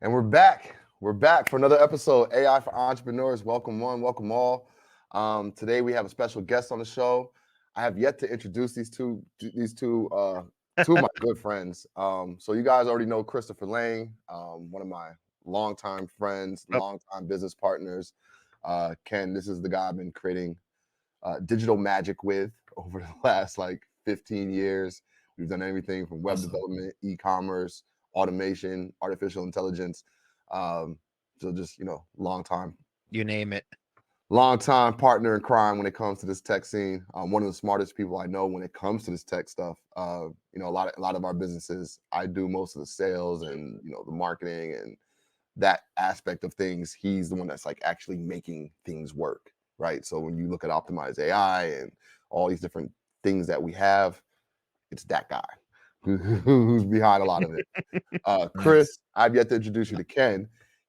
And we're back. We're back for another episode, AI for Entrepreneurs. Welcome one, welcome all. Today we have a special guest on the show. I have yet to introduce two of my good friends. So you guys already know Christopher Lang, one of my longtime friends, longtime business partners. Ken, this is the guy I've been creating digital magic with over the last 15 years. We've done everything from web development, e-commerce, automation, artificial intelligence. So just, long time. You name it. Long time partner in crime when it comes to this tech scene. One of the smartest people I know when it comes to this tech stuff. A lot of our businesses, I do most of the sales and the marketing and that aspect of things. He's the one that's actually making things work, right? So when you look at Optimize AI and all these different things that we have, it's that guy who's behind a lot of it. Chris, I've yet to introduce you to Ken.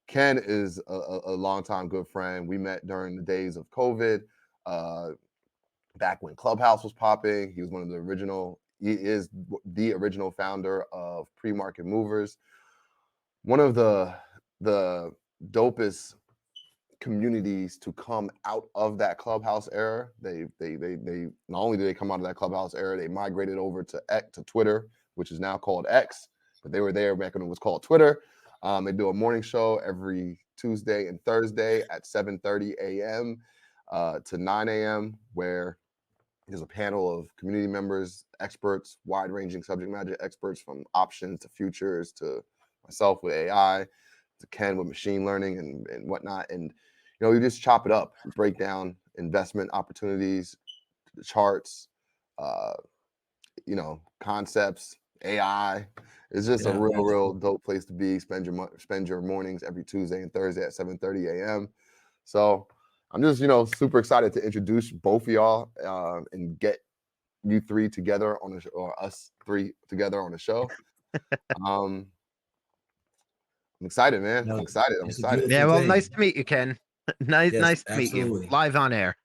Ken is a longtime good friend. We met during the days of COVID, back when Clubhouse was popping. He was one of the original, he is the original founder of Pre-Market Movers. One of the dopest communities to come out of that Clubhouse era. They not only did they come out of that Clubhouse era, they migrated over to Twitter, which is now called X, but they were there back when it was called Twitter. They do a morning show every Tuesday and Thursday at 7:30 a.m. To 9 a.m. where there's a panel of community members, experts, wide-ranging subject matter experts from options to futures to myself with AI, to Ken with machine learning and whatnot. And, we just chop it up, break down investment opportunities, the charts, concepts, AI. It's just a real dope place to be. Spend your mornings every Tuesday and Thursday at 7:30 a.m. So I'm just, super excited to introduce both of y'all and get you three together on or us three together on the show. I'm excited, man. I'm excited. Yeah, well, nice to meet you, Ken. Nice to meet you live on air.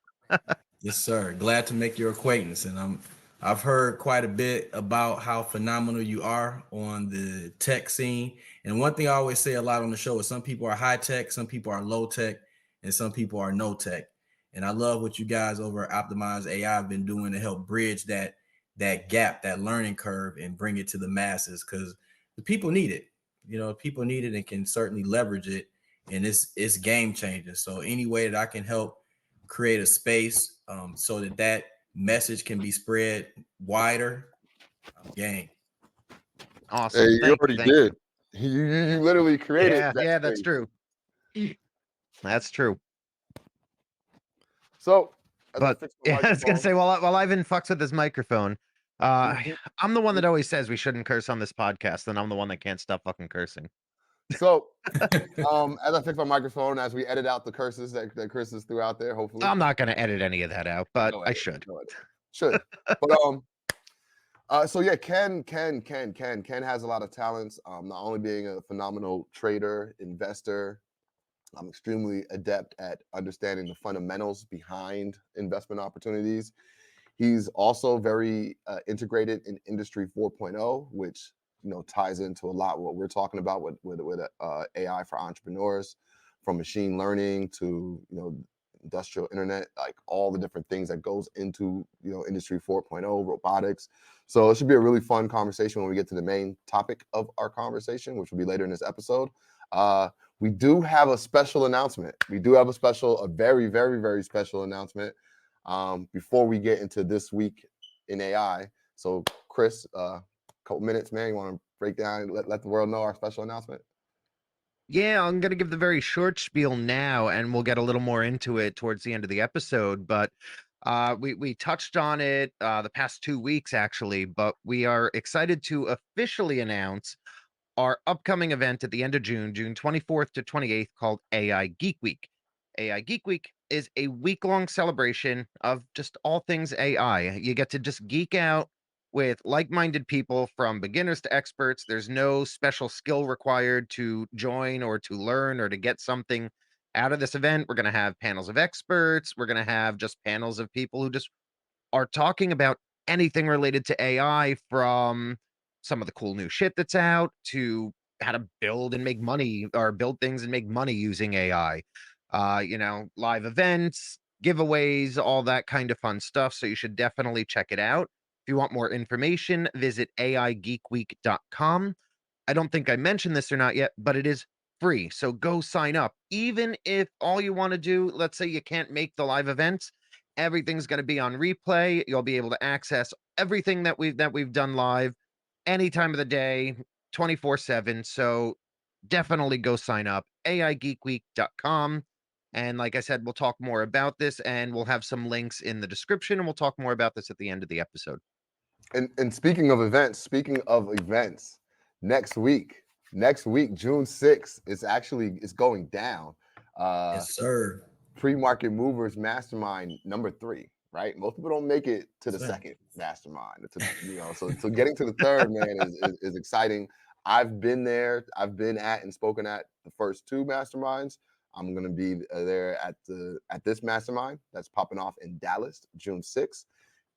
Yes, sir. Glad to make your acquaintance. And I've heard quite a bit about how phenomenal you are on the tech scene. And one thing I always say a lot on the show is some people are high tech, some people are low tech, and some people are no tech. And I love what you guys over at Optimize AI have been doing to help bridge that gap, that learning curve, and bring it to the masses, because the people need it. People need it and can certainly leverage it. And it's game changing. So any way that I can help create a space so that message can be spread wider, I'm game. Awesome. Hey, you already did. You literally created. Yeah, that's true. That's true. So, I was gonna say, while Ivan fucks with his microphone, I'm the one that always says we shouldn't curse on this podcast, and I'm the one that can't stop fucking cursing. So, as I fix my microphone, as we edit out the curses that Chris has threw out there, hopefully. I'm not gonna edit any of that out, but I should. Should. But so yeah, Ken has a lot of talents. Not only being a phenomenal trader, investor, I'm extremely adept at understanding the fundamentals behind investment opportunities. He's also very integrated in Industry 4.0, which ties into a lot what we're talking about with AI for entrepreneurs, from machine learning to industrial internet, like all the different things that goes into Industry 4.0, robotics. So it should be a really fun conversation when we get to the main topic of our conversation, which will be later in this episode. We do have a special announcement. We do have a very, very, very special announcement before we get into this week in AI. So Chris, couple minutes, man. You want to break down, let the world know our special announcement? Yeah, I'm going to give the very short spiel now, and we'll get a little more into it towards the end of the episode. But we touched on it the past 2 weeks, actually. But we are excited to officially announce our upcoming event at the end of June 24th to 28th, called AI Geek Week. AI Geek Week is a week-long celebration of just all things AI. You get to just geek out with like-minded people from beginners to experts. There's no special skill required to join or to learn or to get something out of this event. We're going to have panels of experts. We're going to have just panels of people who just are talking about anything related to AI, from some of the cool new shit that's out to how to build and make money, or build things and make money using AI. You know, live events, giveaways, all that kind of fun stuff. So you should definitely check it out. If you want more information, visit aigeekweek.com. I don't think I mentioned this or not yet, but it is free. So go sign up. Even if all you want to do, let's say you can't make the live events, everything's going to be on replay. You'll be able to access everything that we've done live any time of the day, 24/7. So definitely go sign up. aigeekweek.com. And like I said, we'll talk more about this, and we'll have some links in the description, and we'll talk more about this at the end of the episode. And speaking of events, next week, June 6th, it's going down. Yes, sir. Pre-market movers mastermind number 3, right? Most people don't make it to the Sir. second mastermind. So getting to the third, man, is exciting. I've been there. I've been at and spoken at the first 2 masterminds. I'm gonna be there at this mastermind that's popping off in Dallas, June 6th.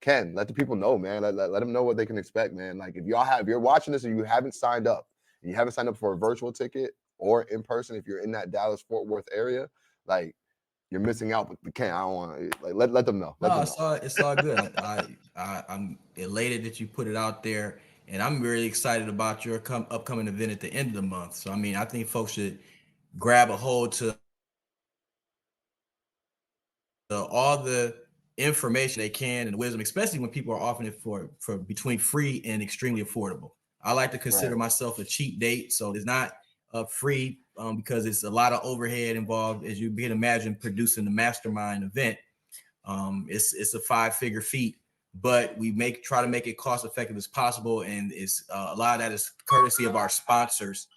Ken, let the people know, man. Let them know what they can expect, man. Like if you're watching this and you haven't signed up, and you haven't signed up for a virtual ticket or in person, if you're in that Dallas Fort Worth area, like you're missing out. But Ken, I don't want to let them know. No, it's all good. I'm elated that you put it out there, and I'm really excited about your upcoming event at the end of the month. So I mean, I think folks should grab a hold to all the information they can and wisdom, especially when people are offering it for between free and extremely affordable. I like to consider myself a cheap date, so it's not free because it's a lot of overhead involved, as you can imagine, producing the mastermind event. It's a 5-figure feat, but we try to make it cost effective as possible, and it's a lot of that is courtesy of our sponsors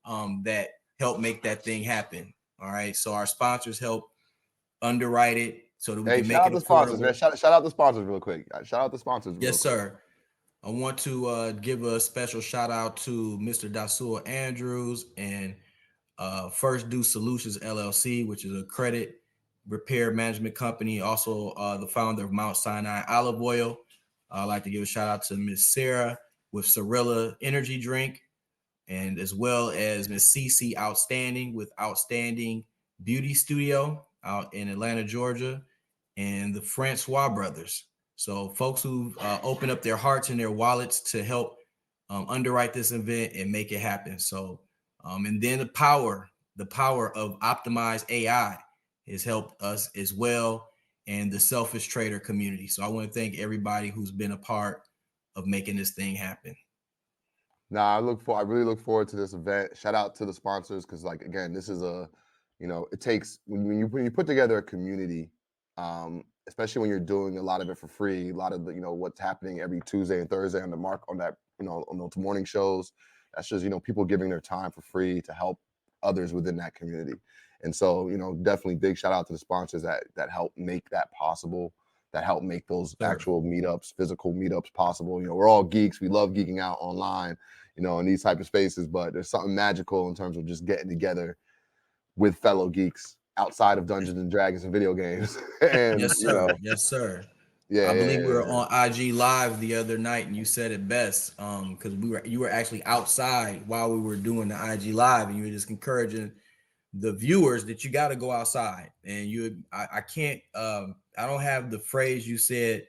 that help make that thing happen. All right, so our sponsors help underwrite it so that we can make it affordable. Shout out the sponsors, man. Shout out the sponsors real quick. Shout out the sponsors. Yes, sir. I want to give a special shout out to Mr. Dasul Andrews and First Due Solutions LLC, which is a credit repair management company. Also, the founder of Mount Sinai Olive Oil. I'd like to give a shout out to Miss Sarah with Sorilla Energy Drink, and as well as Miss Cece Outstanding with Outstanding Beauty Studio out in Atlanta, Georgia, and the Francois brothers. So folks who open up their hearts and their wallets to help underwrite this event and make it happen. So, and then the power of optimized AI has helped us as well, and the selfish trader community. So I want to thank everybody who's been a part of making this thing happen. Nah, I really look forward to this event. Shout out to the sponsors, because like again, this is it takes when you put together a community, especially when you're doing a lot of it for free, a lot of the what's happening every Tuesday and Thursday on those morning shows. That's just people giving their time for free to help others within that community. And so definitely big shout out to the sponsors that help make that possible, that help make those actual meetups, physical meetups possible. We're all geeks. We love geeking out online, in these type of spaces, but there's something magical in terms of just getting together with fellow geeks outside of Dungeons and Dragons and video games. And yes, sir. Yes, sir. Yeah, I believe we were on IG Live the other night, and you said it best. Because you were actually outside while we were doing the IG Live, and you were just encouraging the viewers that you got to go outside. And I can't, I don't have the phrase you said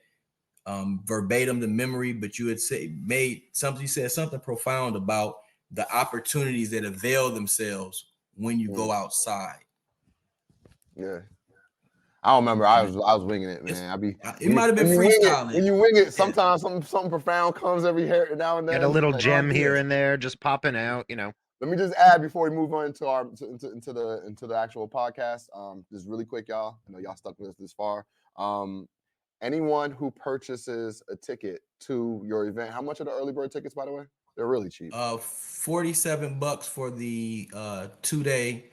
verbatim to memory, but you had you said something profound about the opportunities that avail themselves when you go outside. Yeah. I don't remember. I was winging it, man. It might have been freestyling. When you wing it, sometimes something profound comes every now and then. Get a little gem here and there, just popping out. Let me just add before we move on into the actual podcast. Just really quick, y'all. I know y'all stuck with us this far. Anyone who purchases a ticket to your event, how much are the early bird tickets, by the way? They're really cheap. $47 for the 2-day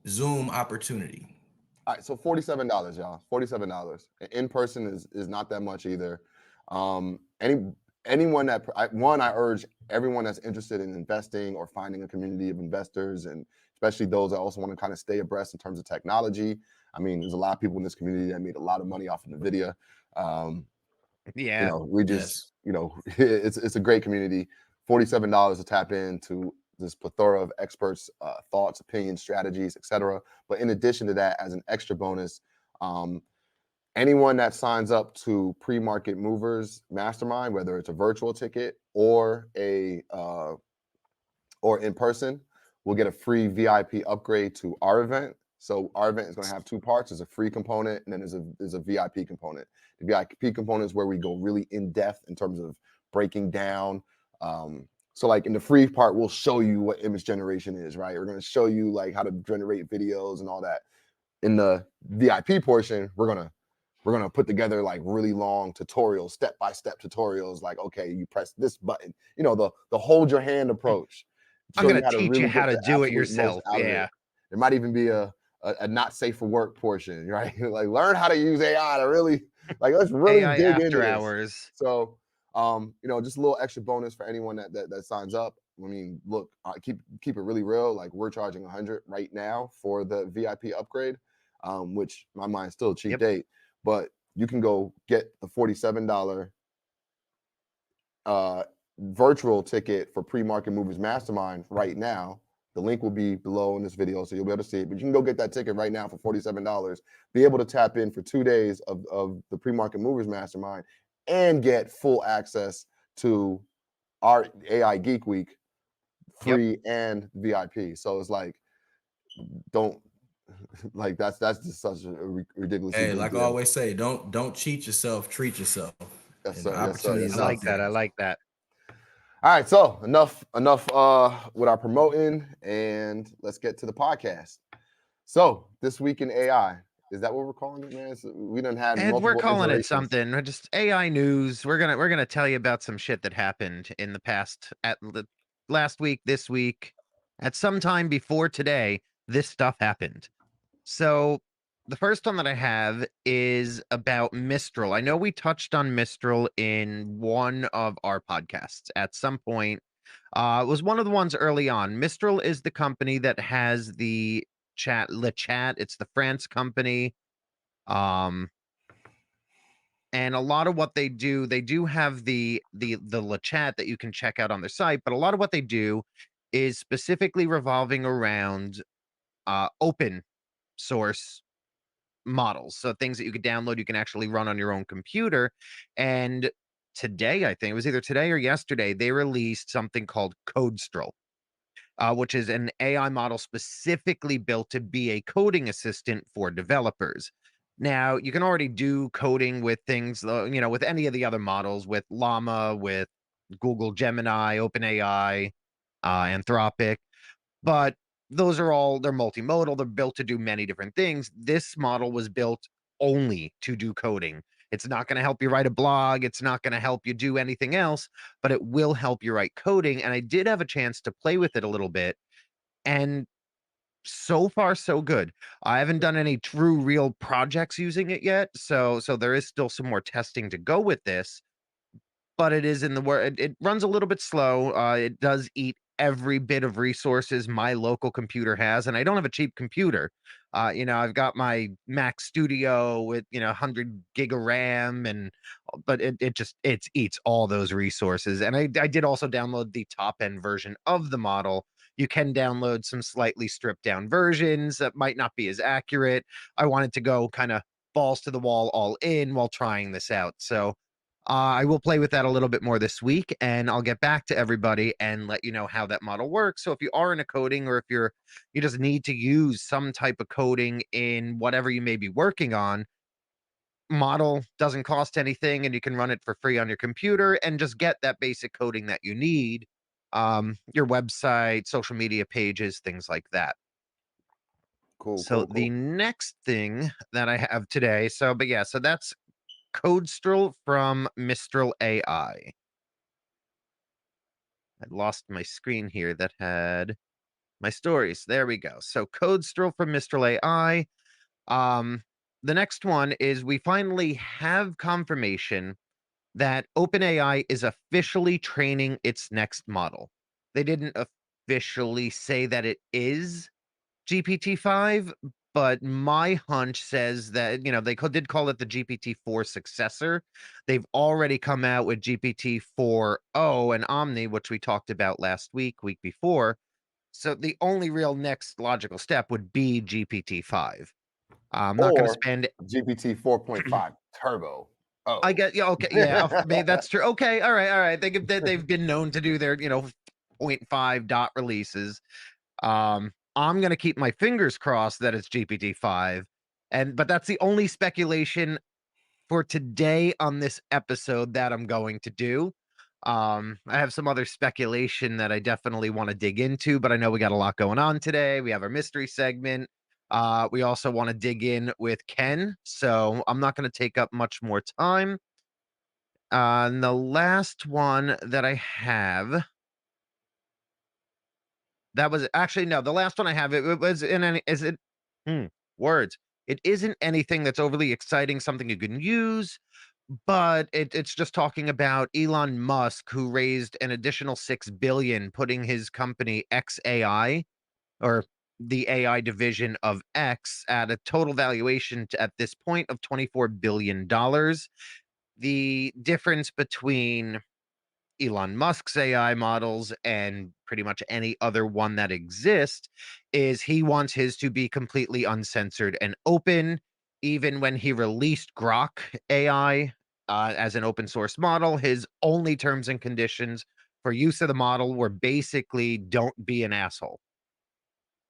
Zoom opportunity. All right, so $47, y'all. $47. In person is not that much either. Anyone I urge everyone that's interested in investing or finding a community of investors, and especially those that also want to kind of stay abreast in terms of technology. I mean, there's a lot of people in this community that made a lot of money off of NVIDIA. We just, it's a great community. $47 to tap into this plethora of experts, thoughts, opinions, strategies, etc. But in addition to that, as an extra bonus, anyone that signs up to Pre-Market Movers Mastermind, whether it's a virtual ticket or a or in person, will get a free VIP upgrade to our event. So our event is going to have two parts. There's a free component, and then there's a VIP component. The VIP component is where we go really in depth in terms of breaking down. So like in the free part, we'll show you what image generation is, right? We're going to show you like how to generate videos and all that. In the VIP portion, we're gonna put together like really long tutorials, step-by-step tutorials, like, okay, you press this button, the hold your hand approach. I'm Show gonna you how to teach you really how get to the do it absolute most yourself. out of it. Yeah. There might even be a not safe for work portion, right? Like learn how to use AI to really let's really AI dig into after this. hours. So just a little extra bonus for anyone that signs up. I mean, look, keep it really real. Like we're charging 100 right now for the VIP upgrade, which in my mind is still a cheap Yep. date, but you can go get the $47 virtual ticket for Pre-Market Movers Mastermind right now. The link will be below in this video, so you'll be able to see it. But you can go get that ticket right now for $47. Be able to tap in for 2 days of the Pre-Market Movers Mastermind and get full access to our AI Geek Week Yep. free and VIP. So it's like, don't that's just such a ridiculously Hey, big like I deal. always say, don't cheat yourself, treat yourself. Yes, And sir. Yes, sir. opportunity Yes, I is sir. out like that. there. I like that. All right, so enough with our promoting, and let's get to the podcast. So this week in AI, is that what we're calling it, man? We done had And we're multiple calling it iterations. something. Just AI news. We're gonna tell you about some shit that happened in the past last week, this week, at some time before today. This stuff happened. So the first one that I have is about Mistral. I know we touched on Mistral in one of our podcasts at some point. It was one of the ones early on. Mistral is the company that has the Le Chat. It's the France company. And a lot of what they do have the Le Chat that you can check out on their site, but a lot of what they do is specifically revolving around open source models. So things that you could download, you can actually run on your own computer. And today, I think it was either today or yesterday, they released something called Codestral, which is an AI model specifically built to be a coding assistant for developers. Now, you can already do coding with things, with any of the other models, with Llama, with Google Gemini, OpenAI, Anthropic, but they're multimodal. They're built to do many different things. This model was built only to do coding. It's not going to help you write a blog. It's not going to help you do anything else, but it will help you write coding. And I did have a chance to play with it a little bit. And so far, so good. I haven't done any true real projects using it yet. So there is still some more testing to go with this, but it is in the word. It runs a little bit slow. It does eat every bit of resources my local computer has, and I don't have a cheap computer. I've got my Mac Studio with 100 gig of RAM, but it eats all those resources. And I did also download the top end version of the model. You can download some slightly stripped down versions that might not be as accurate. I wanted to go kind of balls to the wall, all in while trying this out. So I will play with that a little bit more this week, and I'll get back to everybody and let you know how that model works. So if you are in a coding, or if you just need to use some type of coding in whatever you may be working on, model doesn't cost anything, and you can run it for free on your computer and just get that basic coding that you need. Your website, social media pages, things like that. Cool, So cool, the cool. next thing that I have today, so that's Codestral from Mistral AI. I lost my screen here that had my stories. There we go. So Codestral from Mistral AI. The next one is we finally have confirmation that OpenAI is officially training its next model. They didn't officially say that it is GPT-5, but my hunch says that, they did call it the GPT-4 successor. They've already come out with GPT-4o and Omni, which we talked about last week before. So the only real next logical step would be GPT-5. I'm not going to or spend. GPT 4.5 Turbo. I Oh. get, yeah, okay, yeah, maybe that's true. Okay, all right, all right. They've been known to do their, point 0.5 dot releases. I'm gonna keep my fingers crossed that it's GPT-5, but that's the only speculation for today on this episode that I'm going to do. I have some other speculation that I definitely want to dig into, but I know we got a lot going on today. We have our mystery segment. We also want to dig in with Ken, so I'm not going to take up much more time. And the last one that I have, that was actually no, the last one I have, it was in any, is it, hmm, words. It isn't anything that's overly exciting, something you can use, but it's just talking about Elon Musk, who raised an additional 6 billion, putting his company XAI, or the AI division of X, at a total valuation at this point of $24 billion. The difference between Elon Musk's AI models and pretty much any other one that exists is he wants his to be completely uncensored and open. Even when he released Grok AI as an open source model, his only terms and conditions for use of the model were basically don't be an asshole.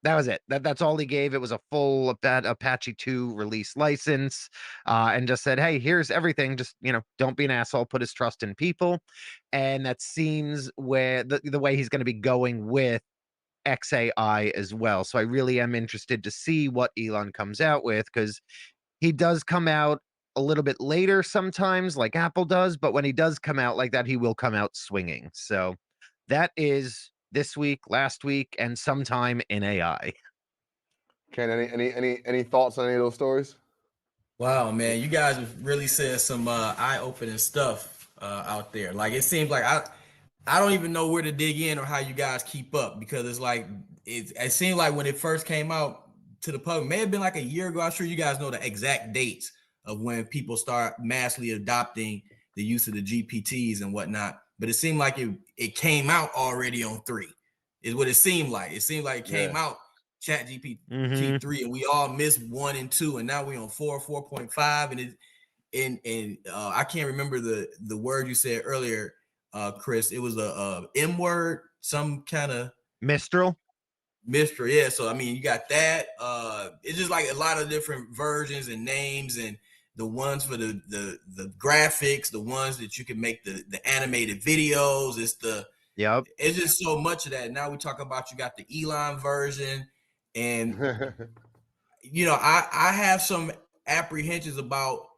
That was it. That's all he gave. It was a full Apache 2 release license, and just said, "Hey, here's everything. Just, don't be an asshole. Put his trust in people." And that seems where the way he's going to be going with XAI as well. So I really am interested to see what Elon comes out with, because he does come out a little bit later sometimes, like Apple does. But when he does come out like that, he will come out swinging. So that is this week, last week, and sometime in AI. Ken, any thoughts on any of those stories? Wow, man, you guys have really said some eye-opening stuff out there. Like it seems like I don't even know where to dig in or how you guys keep up, because it's like it seemed like when it first came out to the public, may have been like a year ago. I'm sure you guys know the exact dates of when people start massively adopting the use of the GPTs and whatnot. But it seemed like it came out already on 3, is what it seemed like. It seemed like it came Yeah. out Chat GPT Mhm. 3, and we all missed 1 and 2, and now we on 4.5, and I can't remember the word you said earlier, Chris. It was a M word, some kind of Mistral? mystery. Yeah, so I mean, you got that. It's just like a lot of different versions and names, and the ones for the graphics, the ones that you can make the animated videos. Yep. It's just so much of that. Now we talk about, you got the Elon version, and I have some apprehensions about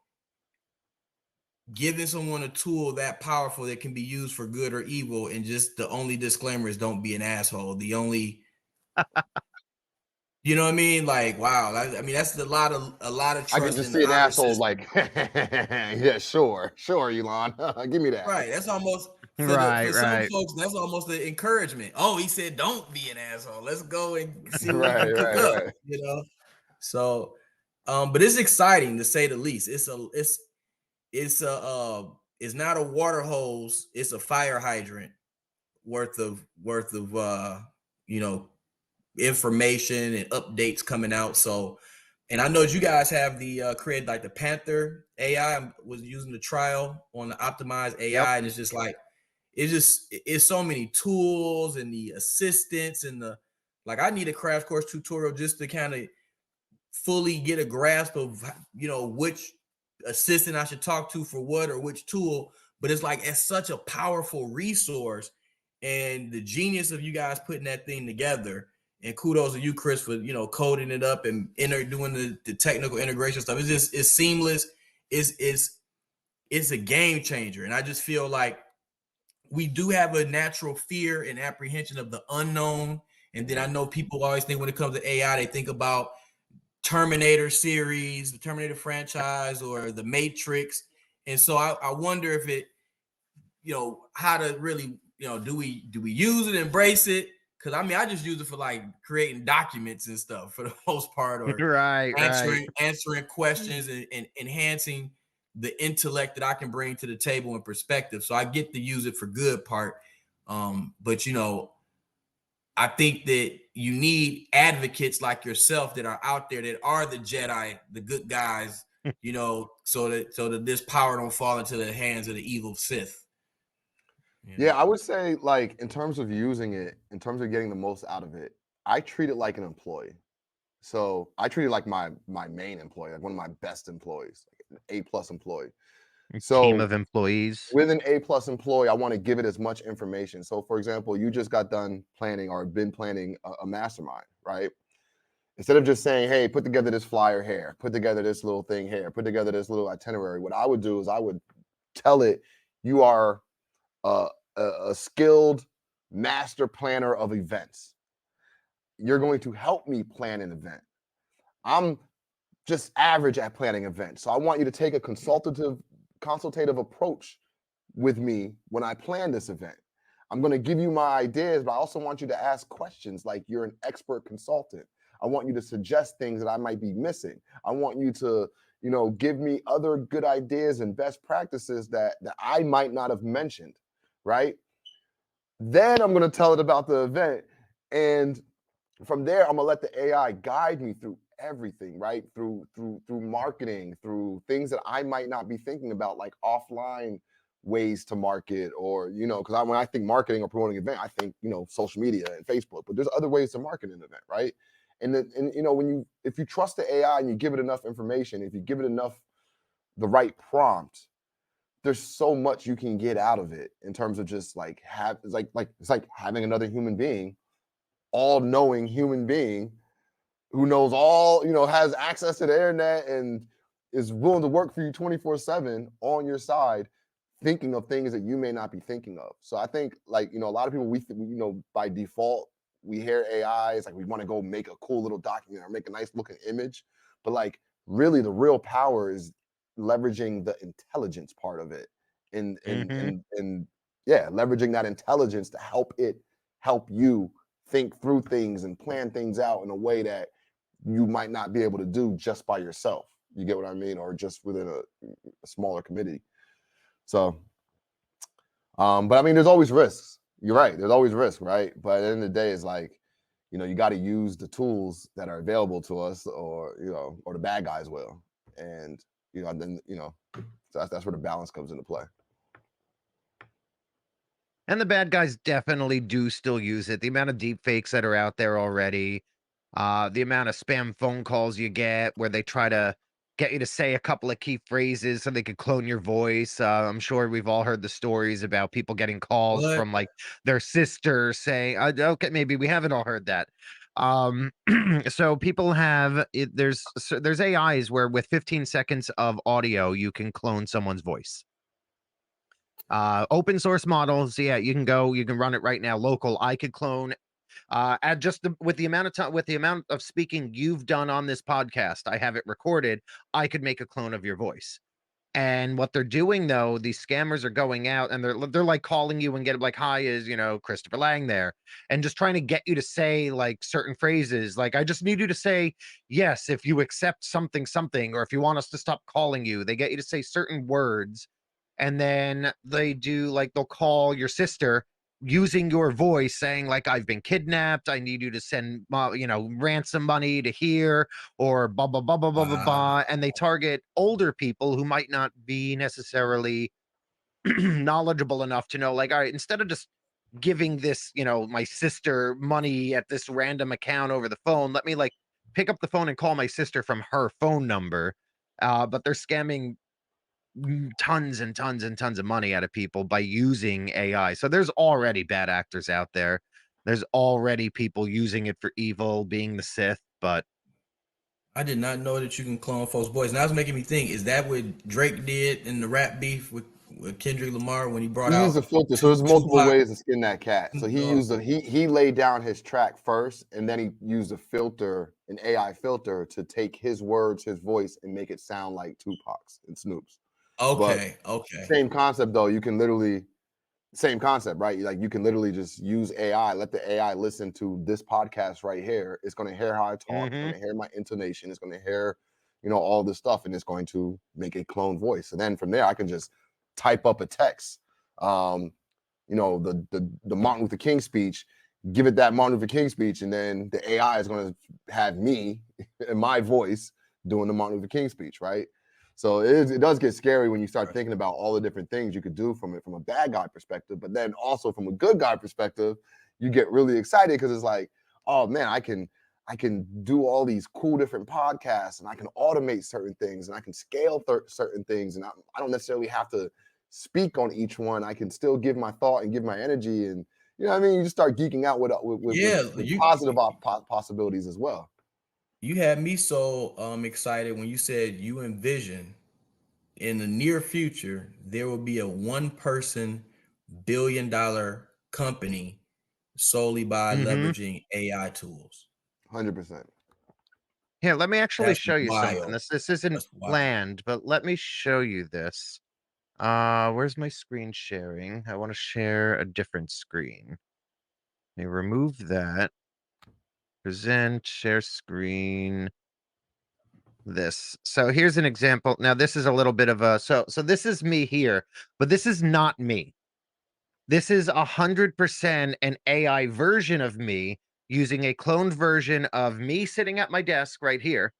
giving someone a tool that powerful that can be used for good or evil, and just the only disclaimer is don't be an asshole. The only, you know what I mean? Like, wow, I mean, that's a lot of I can trust just in see an our asshole system. like, yeah, sure, Elon, give me that. Right. That's almost Right, for some right. folks, that's almost the encouragement. Oh, he said don't be an asshole. Let's go and see what we Right, can cook right, up, right. So but it's exciting, to say the least. It's not a water hose, it's a fire hydrant worth of you know information and updates coming out. So, and I know you guys have the created like the Panther AI. Was using the trial on the optimized Yep. AI, and it's just like it's so many tools and the assistants and the, like, I need a crash course tutorial just to kind of fully get a grasp of which assistant I should talk to for what, or which tool. But it's like it's such a powerful resource, and the genius of you guys putting that thing together. And kudos to you, Chris, for coding it up and doing the technical integration stuff. It's seamless. It's a game changer, and I just feel like we do have a natural fear and apprehension of the unknown. And then I know people always think, when it comes to AI, they think about Terminator series, the Terminator franchise, or the Matrix. And so I wonder if it, how to really, do we use it, embrace it? Because I mean, I just use it for like creating documents and stuff for the most part, or Right, right. answering questions, and enhancing the intellect that I can bring to the table and perspective. So I get to use it for good part. But I think that you need advocates like yourself that are out there that are the Jedi, the good guys, so that this power don't fall into the hands of the evil Sith. Yeah, I would say, like, in terms of using it, in terms of getting the most out of it, I treat it like an employee. So I treat it like my main employee, like one of my best employees, like an A+ employee. Team So of employees. with an A+ employee, I want to give it as much information. So for example, you just got done planning or been planning a mastermind, right? Instead of just saying, hey, put together this flyer here, put together this little thing here, put together this little itinerary, what I would do is I would tell it, you are a, a skilled master planner of events. You're going to help me plan an event. I'm just average at planning events. So I want you to take a consultative approach with me when I plan this event. I'm going to give you my ideas, but I also want you to ask questions like you're an expert consultant. I want you to suggest things that I might be missing. I want you to, give me other good ideas and best practices that I might not have mentioned, right? Then I'm going to tell it about the event, and from there I'm going to let the AI guide me through everything, right? Through marketing, through things that I might not be thinking about, like offline ways to market, or because when I think marketing or promoting an event, I think social media and Facebook, but there's other ways to market an event, right? And then if you trust the AI and you give it enough information, if you give it enough the right prompt, there's so much you can get out of it in terms of just like it's like having another human being, all knowing human being who knows all, has access to the internet and is willing to work for you 24/7 on your side, thinking of things that you may not be thinking of. So I think, like, a lot of people, by default, we hear AI, it's like we want to go make a cool little document or make a nice looking image. But like really the real power is leveraging the intelligence part of it. And and Mhm. and and yeah, leveraging that intelligence to help you think through things and plan things out in a way that you might not be able to do just by yourself. You get what I mean? Or just within a smaller committee. So, but I mean, there's always risks. You're right. There's always risk, right? But at the end of the day, it's like, you got to use the tools that are available to us, or or the bad guys will, and then so that's where the balance comes into play. And the bad guys definitely do still use it. The amount of deep fakes that are out there already, the amount of spam phone calls you get where they try to get you to say a couple of key phrases so they could clone your voice. I'm sure we've all heard the stories about people getting calls What? from like their sister saying, okay, maybe we haven't all heard that. Um, so people have it, there's AIs where with 15 seconds of audio, you can clone someone's voice. Open source models, yeah, you can run it right now local. I could clone at just with the amount of time, with the amount of speaking you've done on this podcast, I have it recorded. I could make a clone of your voice. And what they're doing though, these scammers are going out and they're like calling you and get like, hi, is Christopher Lang there, and just trying to get you to say like certain phrases, like I just need you to say yes if you accept something something, or if you want us to stop calling you. They get you to say certain words, and then they do like they'll call your sister using your voice saying like, I've been kidnapped, I need you to send ransom money to here, or blah blah blah blah blah blah Wow. blah. And they target older people who might not be necessarily knowledgeable enough to know, like, all right, instead of just giving this my sister money at this random account over the phone, let me like pick up the phone and call my sister from her phone number. But they're scamming tons and tons and tons of money out of people by using AI. So there's already bad actors out there. There's already people using it for evil, being the Sith, but I did not know that you can clone folks' voice. Now it's making me think: is that what Drake did in the rap beef with Kendrick Lamar when he brought He used a out filter, so there's multiple Tupac? ways to skin that cat. So he used Okay. he laid down his track first, and then he used a filter, an AI filter, to take his words, his voice, and make it sound like Tupac's and Snoop's. But Okay. Okay. same concept though. You can literally same concept, right? Like you can literally just use AI, let the AI listen to this podcast right here. It's going to hear how I talk. It's going mhm. to hear my intonation. It's going to hear, all this stuff, and it's going to make a clone voice. And then from there, I can just type up a text. Um, the Martin Luther King speech, give it that Martin Luther King speech, and then the AI is going to have me and my voice doing the Martin Luther King speech, right? So it does get scary when you start thinking about all the different things you could do from it, from a bad guy perspective, but then also from a good guy perspective, you get really excited because it's like, oh man, I can do all these cool different podcasts, and I can automate certain things, and I can scale certain things, and I don't necessarily have to speak on each one. I can still give my thought and give my energy, and you know what I mean? You just start geeking out with Yeah, positive possibilities as well. you had me so excited when you said you envision in the near future there will be a one-person billion-dollar company solely by Mm-hmm. leveraging AI tools. 100%. Here, let me actually That's show you something. wild. This isn't That's wild. planned, but let me show you this. Where's my screen sharing? I want to share a different screen. Let me remove that. Present, share screen. This. So here's an example. Now this is a little bit of a so this is me here, but this is not me. This is 100% an AI version of me using a cloned version of me sitting at my desk right here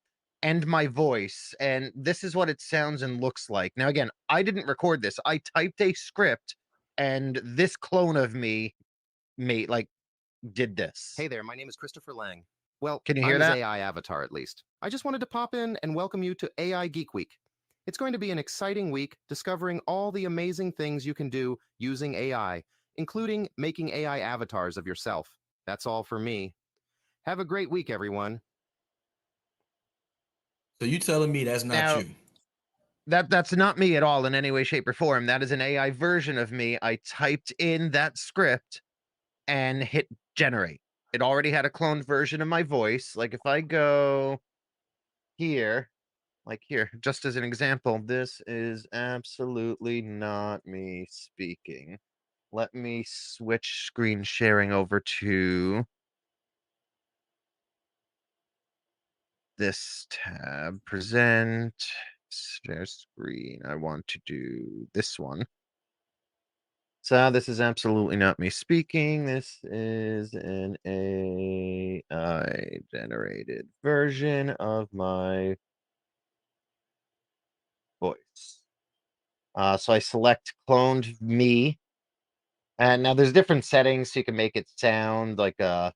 and my voice. And this is what it sounds and looks like. Now, again, I didn't record this. I typed a script and this clone of me did this. Hey there, my name is Christopher Lang. Well, Can you I'm hear his that? AI avatar at least. I just wanted to pop in and welcome you to AI Geek Week. It's going to be an exciting week discovering all the amazing things you can do using AI, including making AI avatars of yourself. That's all for me. Have a great week, everyone. So you telling me that's not Now, you? that's not me at all in any way, shape, or form. That is an AI version of me. I typed in that script and hit generate. It already had a cloned version of my voice. Like if I go here, like here, just as an example, this is absolutely not me speaking. Let me switch screen sharing over to this tab, present, share screen. I want to do this one. So this is absolutely not me speaking. This is an AI generated version of my voice. So I select cloned me. And now there's different settings so you can make it sound like a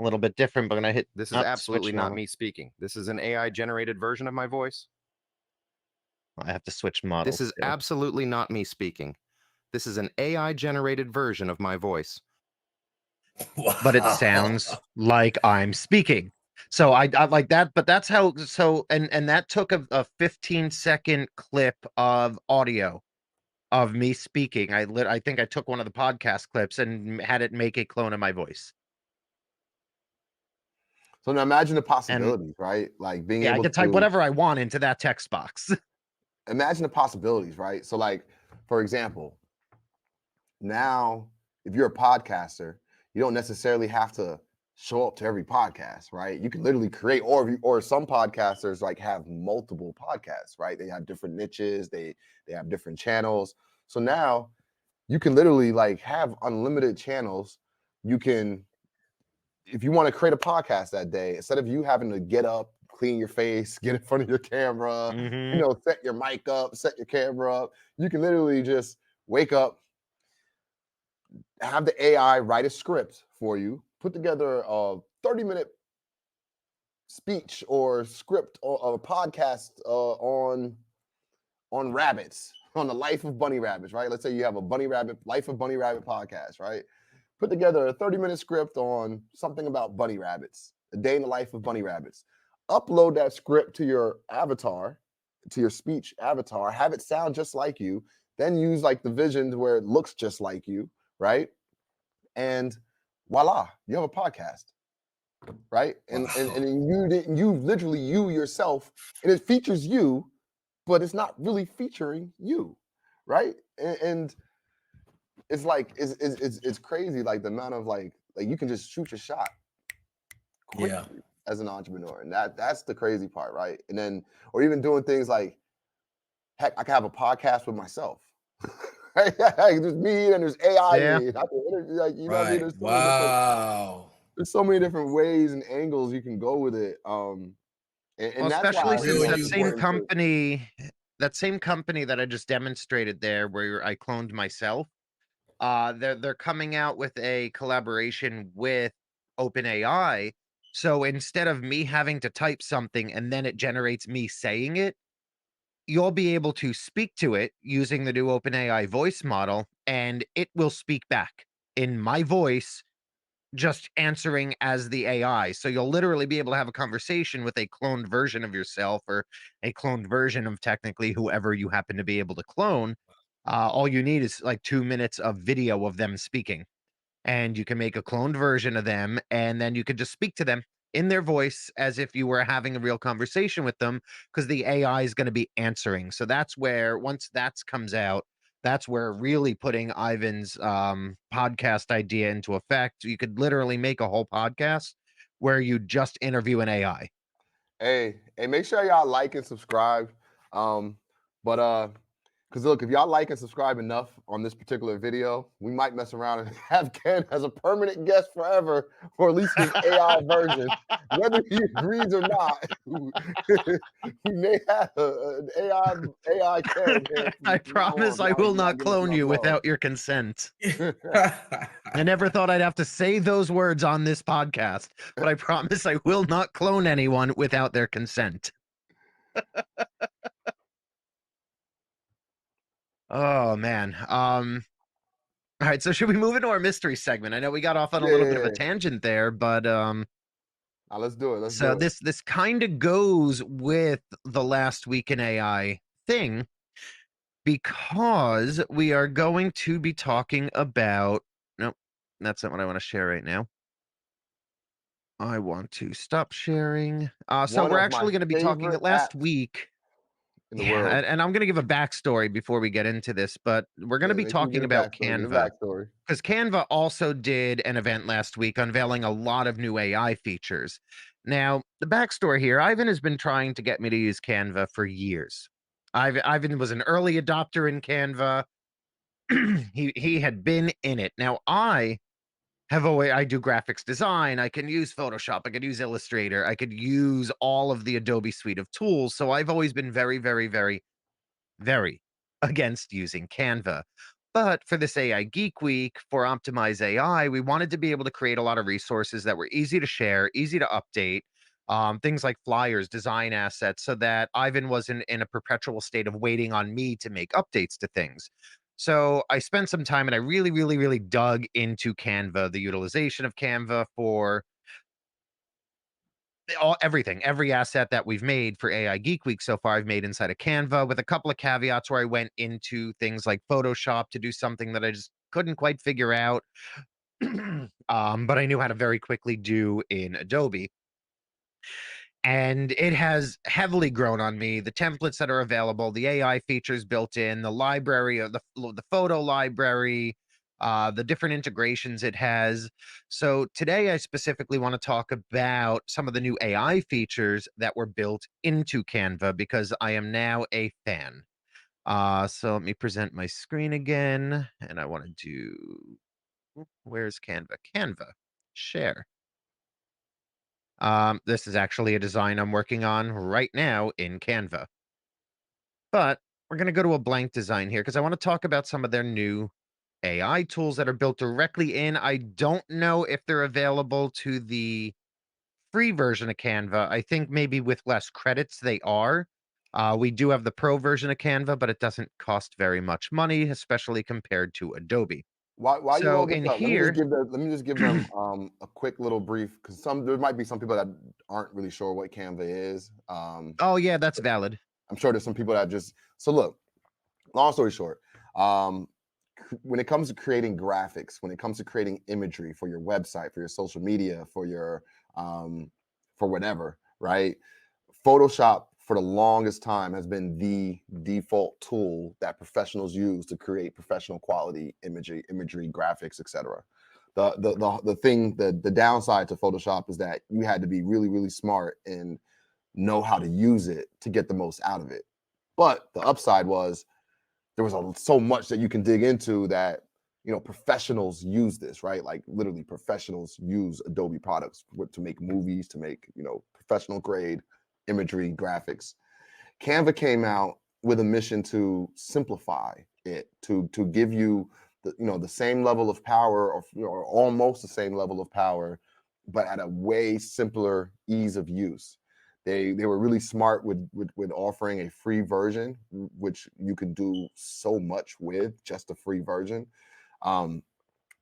little bit different, but when I hit This is up absolutely switch not model, me speaking. This is an AI generated version of my voice. I have to switch model. This is still. absolutely not me speaking. This is an AI generated version of my voice. But it sounds like I'm speaking. So I like that, but that's how and that took a 15-second clip of audio of me speaking. I think I took one of the podcast clips and had it make a clone of my voice. So now imagine the And possibilities, right? Like being yeah, I able can type to whatever I want into that text box. imagine the possibilities, right? So like, for example, now if you're a podcaster, you don't necessarily have to show up to every podcast, right? You can literally create, or some podcasters like have multiple podcasts, right? They have different niches, they have different channels. So now you can literally like have unlimited channels. You can, if you want to create a podcast that day, instead of you having to get up, clean your face, get in front of your camera, Mhm. set your mic up, set your camera up, you can literally just wake up, have the AI write a script for you, put together a 30-minute speech or script or a podcast on rabbits, on the life of bunny rabbits, right? Let's say you have a bunny rabbit, life of bunny rabbit podcast, right? Put together a 30-minute script on something about bunny rabbits, a day in the life of bunny rabbits. Upload that script to your avatar, to your speech avatar, have it sound just like you, then use like the vision where it looks just like you, right? And voila, you have a podcast, right? And you literally you yourself, and it features you, but it's not really featuring you, right? And it's like it's crazy, like the amount of like you can just shoot your shot quickly Yeah. as an entrepreneur, and that's the crazy part, right? And then or even doing things like heck, I can have a podcast with myself. Right? Like, there's me and there's AI Yeah. me. Like, you know what I mean? Right. Wow. There's so many different ways and angles you can go with it. Well, And that's why especially I since feel it's Real that use. important same company that I just demonstrated there, where I cloned myself, they're coming out with a collaboration with OpenAI. So instead of me having to type something and then it generates me saying it, you'll be able to speak to it using the new OpenAI voice model, and it will speak back in my voice, just answering as the AI. So you'll literally be able to have a conversation with a cloned version of yourself, or a cloned version of technically whoever you happen to be able to clone. All you need is like 2 minutes of video of them speaking, and you can make a cloned version of them, and then you could just speak to them in their voice as if you were having a real conversation with them, because the AI is going to be answering. So that's where, once that comes out, that's where really putting Ivan's podcast idea into effect. You could literally make a whole podcast where you just interview an AI. Hey, make sure y'all like and subscribe. But because look, if y'all like and subscribe enough on this particular video, we might mess around and have Ken as a permanent guest forever, or at least his AI version. Whether he agrees or not, we may have an AI Ken here I from now on. promise I Y'all, will y'all not give us clone enough you love. without your consent. I never thought I'd have to say those words on this podcast, but I promise I will not clone anyone without their consent. Oh man. All right, so should we move into our mystery segment? I know we got off on a little bit of a Yeah. tangent there, but Now let's do it. Let's so do it. this kind of goes with the last week in AI thing, because we are going to be talking about, nope, that's not what I want to share right now. I want to stop sharing. So One we're of my actually going to be talking favorite last apps week. in the Yeah, world. and I'm going to give a backstory before we get into this, but we're going to Yeah, be make sure you talking give a about backstory. Give a Canva, backstory. because Canva also did an event last week unveiling a lot of new AI features. Now, the backstory here, Ivan has been trying to get me to use Canva for years. Ivan was an early adopter in Canva. He had been in it. Now, I do graphics design. I can use Photoshop. I could use Illustrator. I could use all of the Adobe suite of tools. So I've always been very, very, very, very against using Canva. But for this AI Geek Week, for Optimize AI, we wanted to be able to create a lot of resources that were easy to share, easy to update, things like flyers, design assets, so that Ivan wasn't in a perpetual state of waiting on me to make updates to things. So I spent some time and I really, really, really dug into Canva, the utilization of Canva for everything, every asset that we've made for AI Geek Week so far, I've made inside of Canva, with a couple of caveats where I went into things like Photoshop to do something that I just couldn't quite figure out. But I knew how to very quickly do in Adobe. And it has heavily grown on me. The templates that are available, the AI features built in, the library of the photo library, the different integrations it has. So today I specifically want to talk about some of the new AI features that were built into Canva, because I am now a fan. So let me present my screen again, and I want to do, where's Canva? Canva, share. This is actually a design I'm working on right now in Canva. But we're going to go to a blank design here, because I want to talk about some of their new AI tools that are built directly in. I don't know if they're available to the free version of Canva. I think maybe with less credits they are. We do have the pro version of Canva, but it doesn't cost very much money, especially compared to Adobe. While you So load this in up, here, let me just give them a quick little brief, because there might be some people that aren't really sure what Canva is. oh yeah, that's valid. I'm sure there's some people that just so look. Long story short, um, when it comes to creating graphics, when it comes to creating imagery for your website, for your social media, for whatever, right? Photoshop for the longest time has been the default tool that professionals use to create professional quality imagery, graphics, etc. The downside to Photoshop is that you had to be really, really smart and know how to use it to get the most out of it. But the upside was there was so much that you can dig into that, professionals use this, right? Like literally professionals use Adobe products to make movies, to make, professional grade imagery, graphics. Canva came out with a mission to simplify it, to give you the same level of power, or almost the same level of power, but at a way simpler ease of use. They were really smart with offering a free version, which you can do so much with just a free version. Um,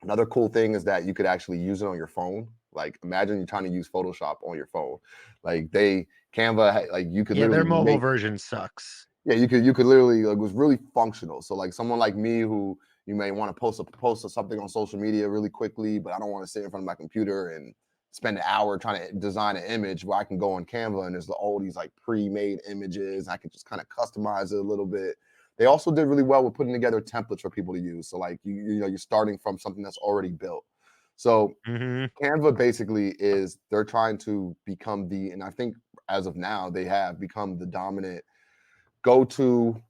Another cool thing is that you could actually use it on your phone. Like imagine you're trying to use Photoshop on your phone. Like Canva, like you could Yeah, their literally mobile make, version sucks. yeah, you could literally, like, it was really functional. So like someone like me who you may want to post something on social media really quickly, but I don't want to sit in front of my computer and spend an hour trying to design an image, where I can go on Canva and there's all these like pre-made images. I can just kind of customize it a little bit. They also did really well with putting together templates for people to use. So like you're starting from something that's already built. So Hmm. Canva basically they're trying to become and I think as of now they have become the dominant go-to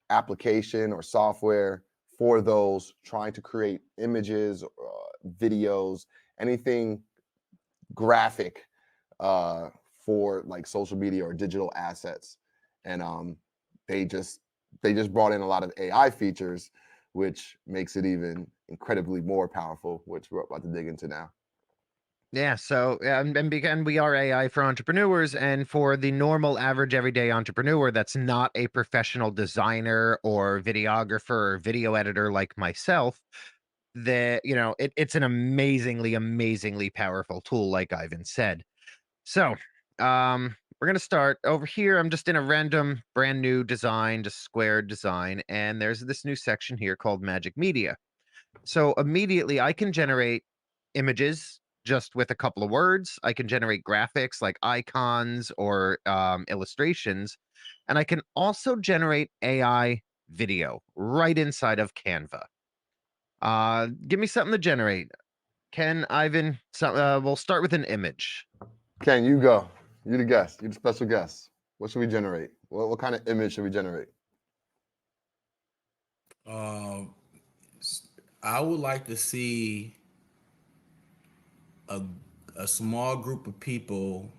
application or software for those trying to create images, videos, anything graphic, for like social media or digital assets. And they just brought in a lot of AI features, which makes it even incredibly more powerful, which we're about to dig into now. Yeah, so and we are AI for entrepreneurs, and for the normal, average, everyday entrepreneur that's not a professional designer or videographer or video editor like myself, it's an amazingly powerful tool, like Ivan said. So, we're gonna start over here. I'm just in a random, brand new design, just square design, and there's this new section here called Magic Media. So immediately I can generate images just with a couple of words. I can generate graphics like icons or illustrations. And I can also generate AI video right inside of Canva. Give me something to generate. Ken, Ivan, we'll start with an image. Ken, you go. You the guest. You the special guest. What should we generate? What kind of image should we generate? Um, I would like to see a a small group of people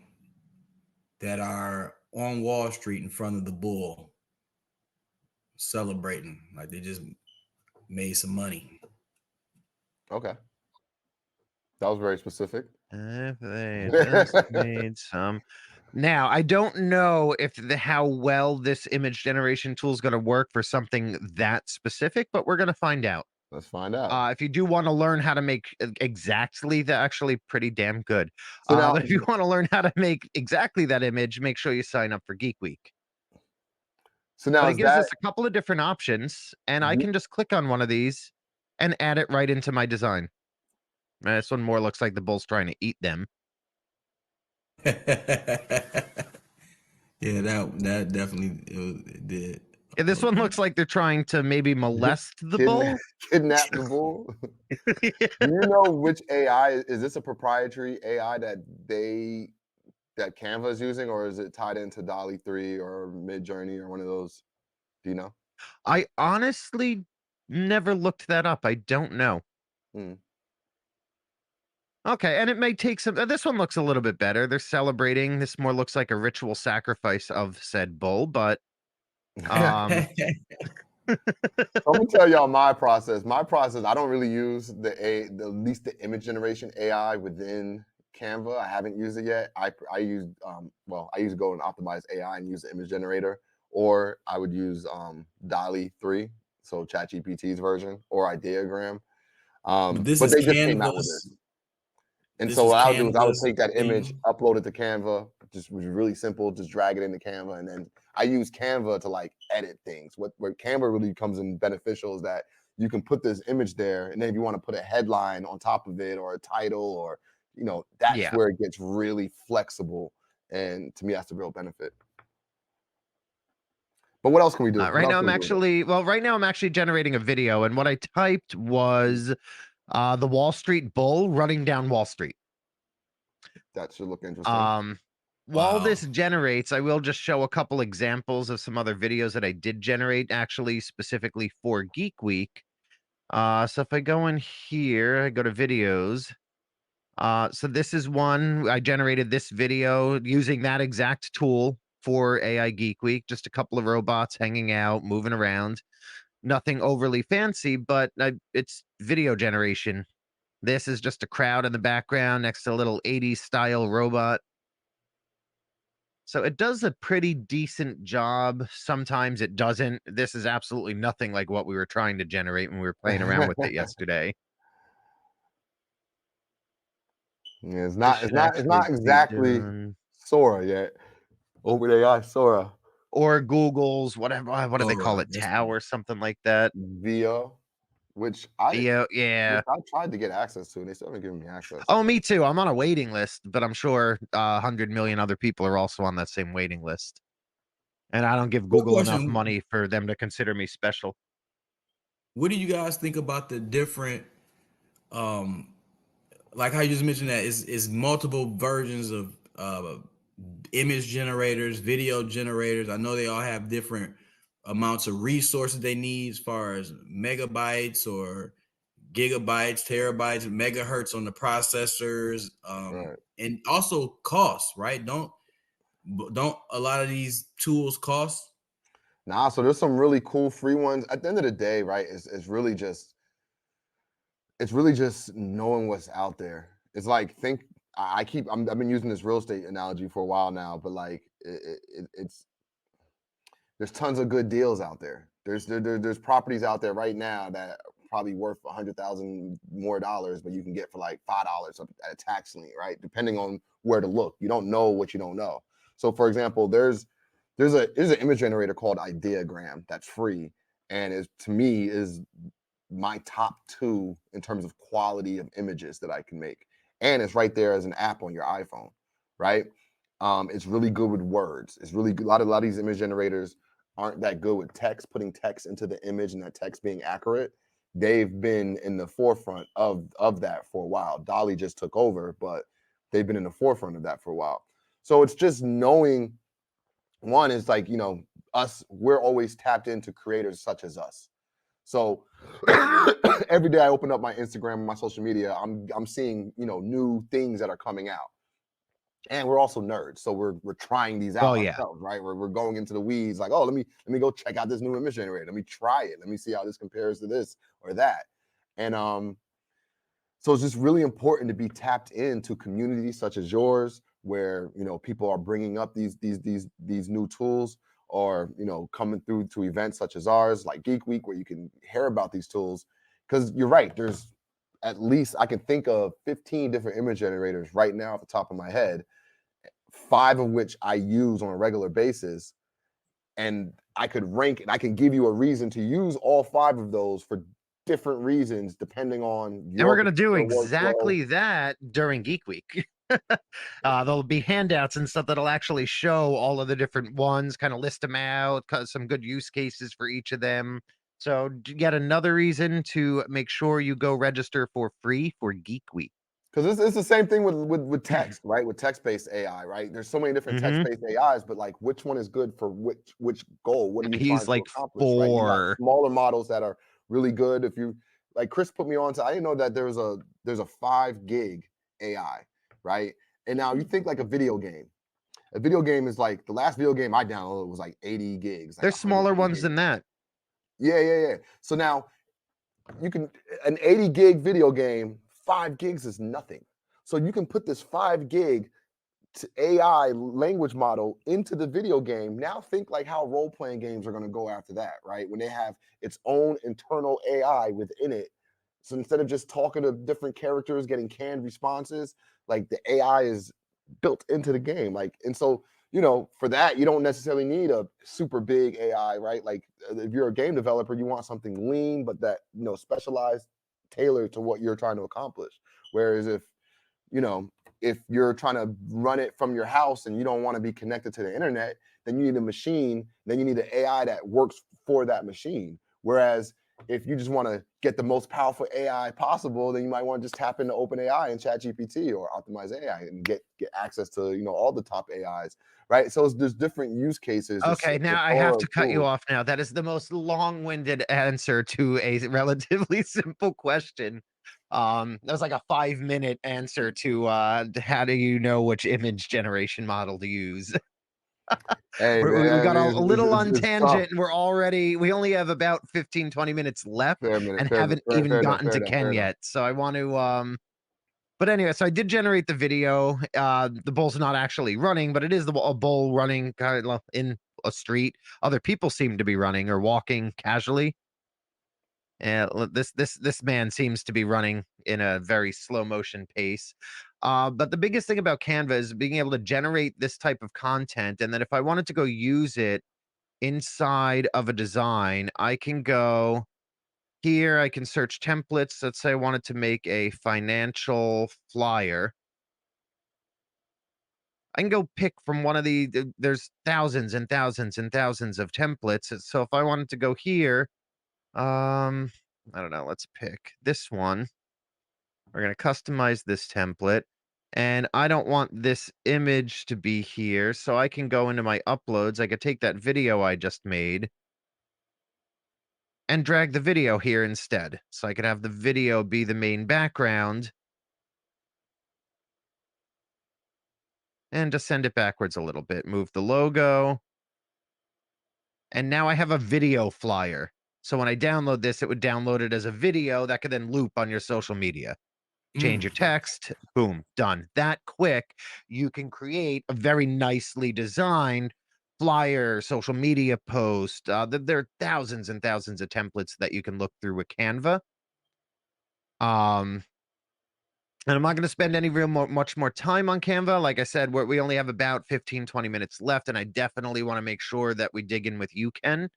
that are on Wall Street in front of the bull celebrating like they just made some money. Okay, that was very specific. If they just made some. Now, I don't know if how well this image generation tool is going to work for something that specific, but we're going to find out. Let's find out. If you do want to learn how to make exactly that, actually pretty damn good. So now, But if you want to learn how to make exactly that image, make sure you sign up for Geek Week. But it is gives that us a couple of different options, and I Mhm. can just click on one of these and add it right into my design. This one more looks like the bull's trying to eat them. Yeah, that definitely it did. Yeah, this one looks like they're trying to maybe molest the bull. Kidnap the bull? Do you know which AI is this? A proprietary AI that Canva is using, or is it tied into Dolly 3 or Midjourney or one of those? Do you know? I honestly never looked that up. I don't know. Mm. Okay, and it may take some. This one looks a little bit better. They're celebrating. This more looks like a ritual sacrifice of said bull, but um, So I'm gonna tell y'all my process. My process, I don't really use the least the image generation AI within Canva. I haven't used it yet. I use I use go and optimize AI and use the image generator, or I would use Dolly 3, so ChatGPT's version, or Ideogram. But this But is they just came out with Canvas. this. And This so is what I would do is I would Canvas take that image, thing. upload it to Canva, just was really simple, just drag it into Canva. And then I use Canva to like edit things. Where Canva really comes in beneficial is that you can put this image there, and then if you want to put a headline on top of it or a title, or that's yeah. where it gets really flexible. And to me, that's the real benefit. But what else can we do? What Right else now, can I'm we do with it? actually right now I'm actually generating a video, and what I typed was the Wall Street bull running down Wall Street. That should look interesting. Um, While Wow. this generates, I will just show a couple examples of some other videos that I did generate, actually specifically for Geek Week. So if I go in here, I go to videos. So this is one I generated this video using that exact tool for AI Geek Week. Just a couple of robots hanging out, moving around. Nothing overly fancy, but it's video generation. This is just a crowd in the background next to a little 80s style robot. So it does a pretty decent job. Sometimes it doesn't. This is absolutely nothing like what we were trying to generate when we were playing around with it yesterday. Yeah, This should it's actually not be exactly done. Sora yet. OpenAI Sora Or Google's whatever. What do they call Sora, it? that's Tao or something like that. via which Yeah. I tried to get access to, and they still haven't given me access. Oh, me too. I'm on a waiting list, but I'm sure 100 million other people are also on that same waiting list. And I don't give quick Google enough question. money for them to consider me special. What do you guys think about the different um like how you just mentioned that is multiple versions of image generators, video generators. I know they all have different amounts of resources they need as far as megabytes or gigabytes, terabytes, megahertz on the processors, Right. and also costs, right? Don't a lot of these tools cost? Nah, so there's some really cool free ones. At the end of the day, right, it's really just knowing what's out there. It's like I've been using this real estate analogy for a while now, but like it's there's tons of good deals out there. There's properties out there right now that are probably worth $100,000 more, but you can get for like $5 at a tax lien, right? Depending on where to look. You don't know what you don't know. So, for example, there's an image generator called Ideagram that's free, and is to me is my top two in terms of quality of images that I can make, and it's right there as an app on your iPhone, right? It's really good with words. It's really good. A lot of these image generators aren't that good with text, putting text into the image and that text being accurate. They've been in the forefront of that for a while. Dolly just took over, but they've been in the forefront of that for a while. So it's just knowing. One is like, we're always tapped into creators such as us. So every day I open up my Instagram and my social media, I'm seeing, new things that are coming out. And we're also nerds, so we're trying these out Well, yeah. ourselves, right? We're going into the weeds, like, oh, let me go check out this new image generator. Let me try it. Let me see how this compares to this or that. And so it's just really important to be tapped into communities such as yours, where people are bringing up these new tools, or coming through to events such as ours, like Geek Week, where you can hear about these tools. Because you're right, there's at least I can think of 15 different image generators right now at the top of my head, 5 of which I use on a regular basis, and I could rank and I can give you a reason to use all 5 of those for different reasons depending on And we're your going to do particular workflow. exactly that during Geek Week. There'll be handouts and stuff that'll actually show all of the different ones, kind of list them out, some good use cases for each of them. So, yet another reason to make sure you go register for free for Geek Week. Because it's the same thing with text, right? With text-based AI, right? There's so many different Hmm. text-based AIs, but like which one is good for which goal? What are you trying He's to like accomplish, right? You got 4. smaller models that are really good. If you like Chris put me on to, I didn't know that there's a 5 gig AI, right? And now you think like a video game. A video game is like the last video game I downloaded was like 80 gigs, like There's smaller 120 ones gigs. than that. Yeah. So now you can an 80 gig video game, 5 gigs is nothing. So you can put this 5 gig to AI language model into the video game. Now think like how role-playing games are going to go after that, right? When they have its own internal AI within it. So instead of just talking to different characters, getting canned responses, like the AI is built into the game. Like, and so, for that, you don't necessarily need a super big AI, right? Like if you're a game developer, you want something lean, but that, specialized, tailored to what you're trying to accomplish. Whereas you know, if you're trying to run it from your house and you don't want to be connected to the internet, then you need a machine, then you need an AI that works for that machine. Whereas if you just want to get the most powerful AI possible, then you might want to just tap into OpenAI and ChatGPT or Optimize AI and get access to, you know, all the top AIs, right? So there's different use cases. It's Okay, a now I have plethora to of cut you tools. off now. That is the most long-winded answer to a relatively simple question. That was like a 5-minute answer to how do you know which image generation model to use? Hey We man, I got mean, a little on it's tough. tangent, and we only have about 15, 20 minutes left Fair minute, and fair, haven't fair, even fair enough, gotten fair to enough, fair Ken enough. yet. So I want to but anyway, so I did generate the video. The bull's not actually running, but it is a bull running kind of in a street. Other people seem to be running or walking casually. This man seems to be running in a very slow motion pace. But the biggest thing about Canva is being able to generate this type of content, and then if I wanted to go use it inside of a design, I can go here. I can search templates. Let's say I wanted to make a financial flyer. I can go pick from one of there's thousands and thousands and thousands of templates. So if I wanted to go here, I don't know, let's pick this one. We're going to customize this template. And I don't want this image to be here. So I can go into my uploads. I could take that video I just made and drag the video here instead. So I could have the video be the main background and just send it backwards a little bit. Move the logo. And now I have a video flyer. So when I download this, it would download it as a video that could then loop on your social media. Change your text, boom, done. That quick, you can create a very nicely designed flyer, social media post. There are thousands and thousands of templates that you can look through with Canva. And I'm not going to spend any much more time on Canva. Like I said, we only have about 15, 20 minutes left, and I definitely want to make sure that we dig in with you, Ken.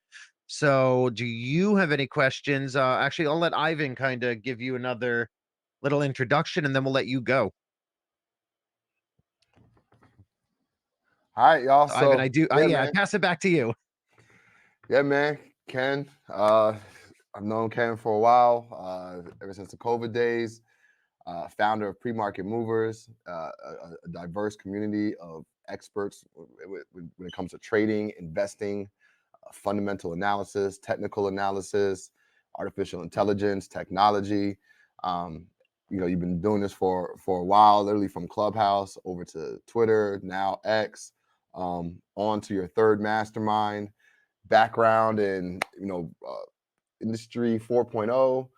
So do you have any questions? Actually, I'll let Ivan kind of give you another little introduction, and then we'll let you go. All right, y'all. Ivan, So I man. pass it back to you. Yeah, man. Ken, I've known Ken for a while, ever since the COVID days. Founder of Pre-Market Movers, a diverse community of experts when it comes to trading, investing, fundamental analysis, technical analysis, artificial intelligence, technology. You know, you've been doing this for a while, literally from Clubhouse over to Twitter, now X, on to your third mastermind, background in, you know, industry 4.0.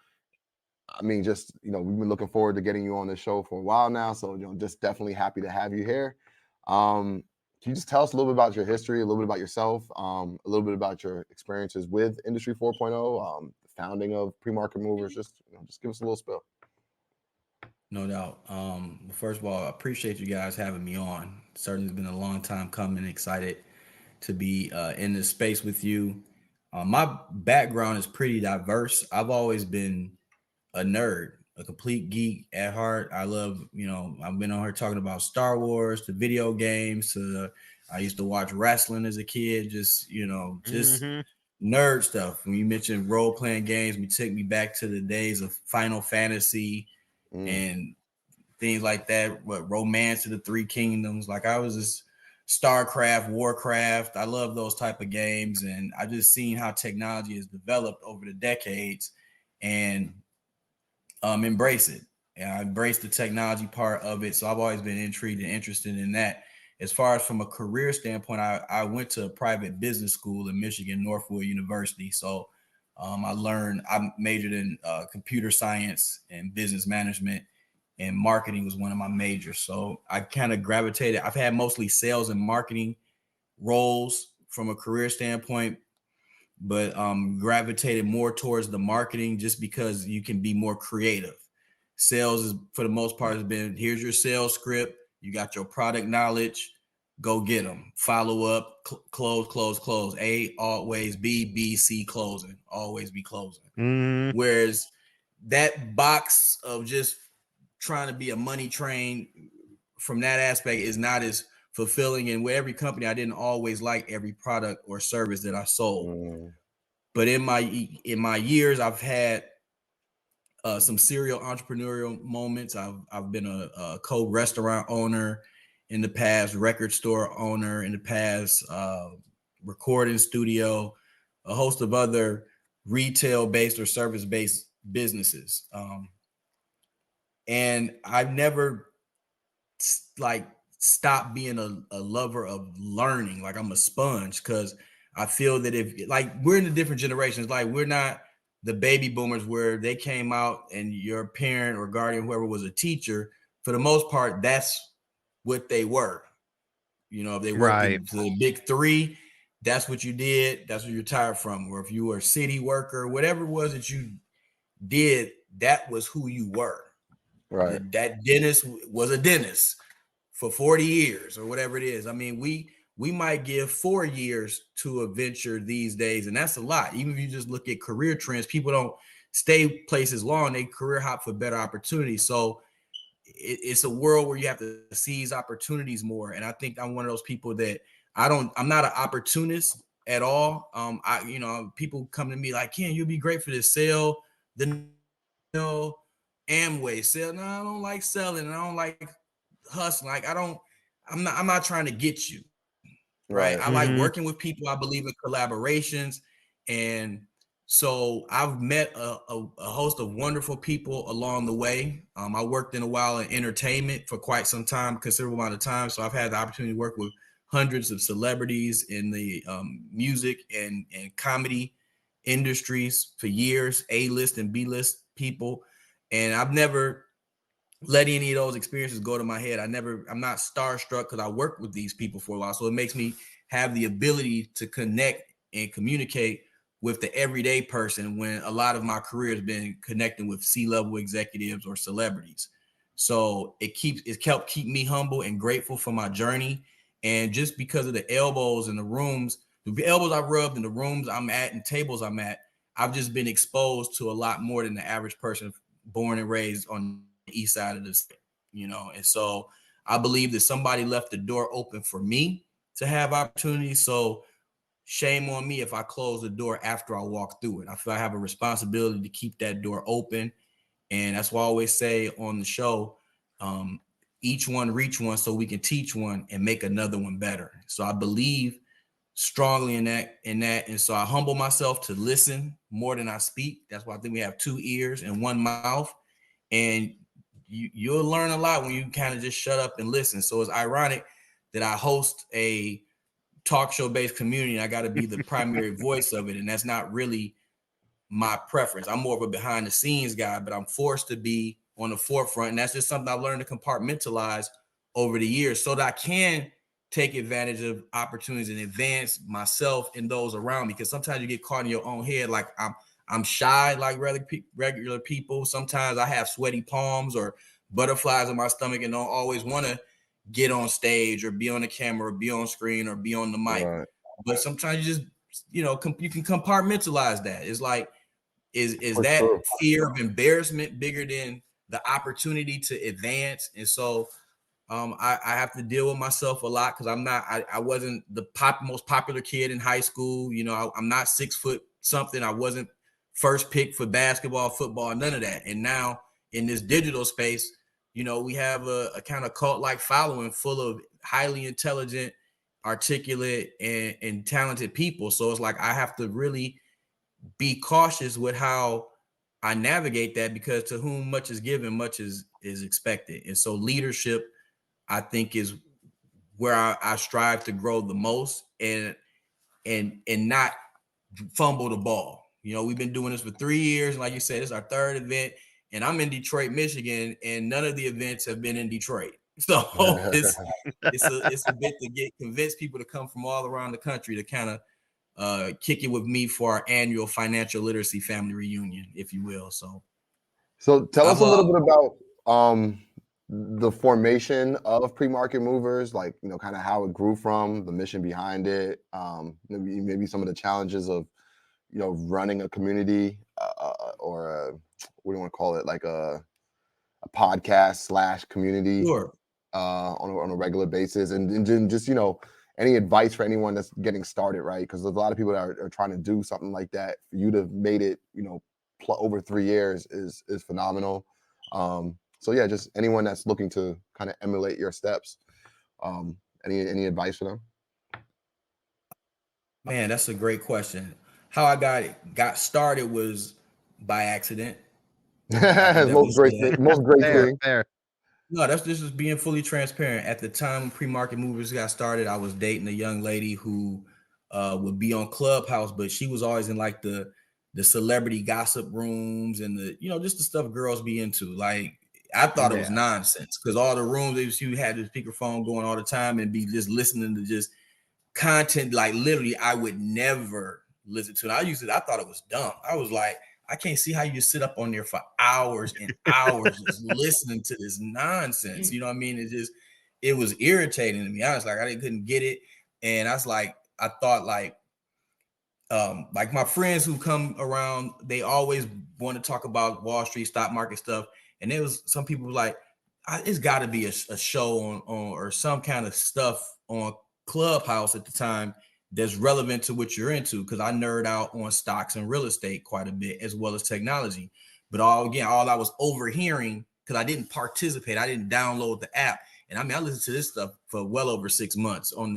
I mean, just, you know, we've been looking forward to getting you on the show for a while now. So, you know, just definitely happy to have you here. Can you just tell us a little bit about your history, a little bit about yourself, a little bit about your experiences with Industry 4.0, the founding of Pre-Market Movers? Just, you know, just give us a little spill. No doubt. First of all, I appreciate you guys having me on. Certainly, it's been a long time coming. Excited to be in this space with you. My background is pretty diverse. I've always been a nerd, a complete geek at heart. I love, you know, I've been on here talking about Star Wars, to video games, to I used to watch wrestling as a kid, just, you know, just nerd stuff. When you mentioned role playing games, you took me back to the days of Final Fantasy and things like that. What Romance of the Three Kingdoms? Like I was just StarCraft, Warcraft. I love those type of games, and I just seen how technology has developed over the decades, and embrace it. And I embrace the technology part of it. So I've always been intrigued and interested in that. As far as from a career standpoint, I went to a private business school in Michigan, Northwood University. So I majored in computer science and business management, and marketing was one of my majors. So I kind of gravitated. I've had mostly sales and marketing roles from a career standpoint, but gravitated more towards the marketing just because you can be more creative. Sales is, for the most part, has been, here's your sales script, you got your product knowledge, go get them, follow up, close. A, always B, C, closing, always be closing. Whereas that box of just trying to be a money train from that aspect is not as fulfilling. And with every company, I didn't always like every product or service that I sold. But in my years, I've had some serial entrepreneurial moments. I've been a co-restaurant owner in the past, record store owner in the past, recording studio, a host of other retail-based or service-based businesses. And I've never like stopped being a lover of learning. Like I'm a sponge, because I feel that if like we're in a different generations, like we're not the baby boomers where they came out and your parent or guardian, whoever was a teacher, for the most part, that's what they were. You know, if they worked Right. in the big three, that's what you did. That's what you retired from. Or if you were a city worker, whatever it was that you did, that was who you were. Right. That dentist was a dentist for 40 years or whatever it is. I mean, we might give 4 years to a venture these days, and that's a lot. Even if you just look at career trends, people don't stay places long, they career hop for better opportunities. So it's a world where you have to seize opportunities more. And I think I'm one of those people that I'm not an opportunist at all. People come to me like, Ken, you'll be great for this. Sell the Amway, sell. No, I don't like selling, and I don't like hustling. Like I'm not trying to get you. Right. I like working with people. I believe in collaborations. And so I've met a host of wonderful people along the way. I worked in a while in entertainment for quite some time, considerable amount of time. So I've had the opportunity to work with hundreds of celebrities in the music and comedy industries for years, A-list and B-list people. And I've never let any of those experiences go to my head. I'm not starstruck because I worked with these people for a while. So it makes me have the ability to connect and communicate with the everyday person when a lot of my career has been connecting with C-level executives or celebrities. So it helped keep me humble and grateful for my journey. And just because of the elbows in the rooms, the elbows I've rubbed in the rooms I'm at and tables I'm at, I've just been exposed to a lot more than the average person born and raised on the east side of the state, and so I believe that somebody left the door open for me to have opportunities. So shame on me if I close the door after I walk through it. I feel I have a responsibility to keep that door open. And that's why I always say on the show, each one reach one so we can teach one and make another one better. So I believe strongly in that. And so I humble myself to listen more than I speak. That's why I think we have 2 ears and 1 mouth. And you'll learn a lot when you kind of just shut up and listen. So it's ironic that I host a talk show based community and I got to be the primary voice of it. And that's not really my preference. I'm more of a behind the scenes guy, but I'm forced to be on the forefront. And that's just something I learned to compartmentalize over the years so that I can take advantage of opportunities and advance myself and those around me. Because sometimes you get caught in your own head. Like I'm shy like regular people. Sometimes I have sweaty palms or butterflies in my stomach and don't always want to get on stage or be on the camera or be on screen or be on the mic. Right. But sometimes you just, you can compartmentalize that. It's like, is that fear of embarrassment bigger than the opportunity to advance? And so I have to deal with myself a lot because I wasn't the most popular kid in high school. I'm not 6 foot something. I wasn't first pick for basketball, football, none of that. And now in this digital space, we have a kind of cult-like following full of highly intelligent, articulate, and talented people. So it's like I have to really be cautious with how I navigate that, because to whom much is given, much is expected. And so leadership, I think, is where I strive to grow the most and not fumble the ball. We've been doing this for 3 years. And like you said, it's our 3rd event. And I'm in Detroit, Michigan, and none of the events have been in Detroit. So it's a bit to convince people to come from all around the country to kind of kick it with me for our annual financial literacy family reunion, if you will. So tell us a little bit about the formation of Pre-Market Movers, like, kind of how it grew from, the mission behind it, maybe some of the challenges of, running a community or what do you want to call it, like a podcast / community. Sure. On a regular basis, and just any advice for anyone that's getting started, right? Because there's a lot of people that are trying to do something like that. For you to have made it, over 3 years is phenomenal. So yeah, just anyone that's looking to kind of emulate your steps. Any advice for them? Man, that's a great question. How I got started was by accident. I can definitely Most great say that. thing. Most great Fair, thing. fair. No, this is being fully transparent. At the time when pre-market movers got started, I was dating a young lady who would be on Clubhouse, but she was always in like the celebrity gossip rooms and the just the stuff girls be into. Like I thought it was Yeah. nonsense because all the rooms she had the speakerphone going all the time and be just listening to just content like literally I would never listen to it. I thought it was dumb. I was like, I can't see how you sit up on there for hours and hours just listening to this nonsense. You know what I mean? It was irritating to me. I was like, I couldn't get it. And I thought like my friends who come around, they always want to talk about Wall Street stock market stuff. And there was some people like, it's got to be a show on or some kind of stuff on Clubhouse at the time that's relevant to what you're into, because I nerd out on stocks and real estate quite a bit as well as technology. But all I was overhearing, because I didn't participate, I didn't download the app. And I mean, I listened to this stuff for well over 6 months on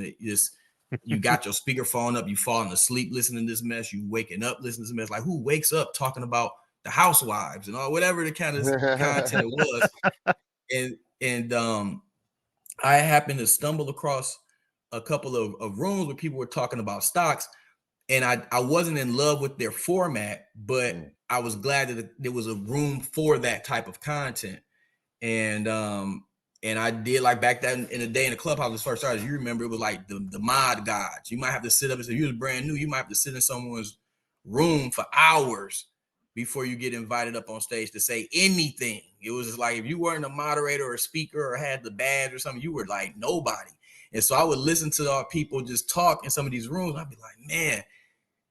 you got your speakerphone up, you falling asleep listening to this mess, you waking up listening to this mess. Like who wakes up talking about the housewives and all whatever the kind of content it was. And I happened to stumble across a couple of rooms where people were talking about stocks, and I wasn't in love with their format, but I was glad that there was a room for that type of content. And I did, like back then in the day in the Clubhouse was first started, you remember it was like the mod gods. You might have to sit up and say you was brand new, you might have to sit in someone's room for hours before you get invited up on stage to say anything. It was just like if you weren't a moderator or a speaker or had the badge or something, you were like nobody. And so I would listen to our people just talk in some of these rooms. I'd be like, man,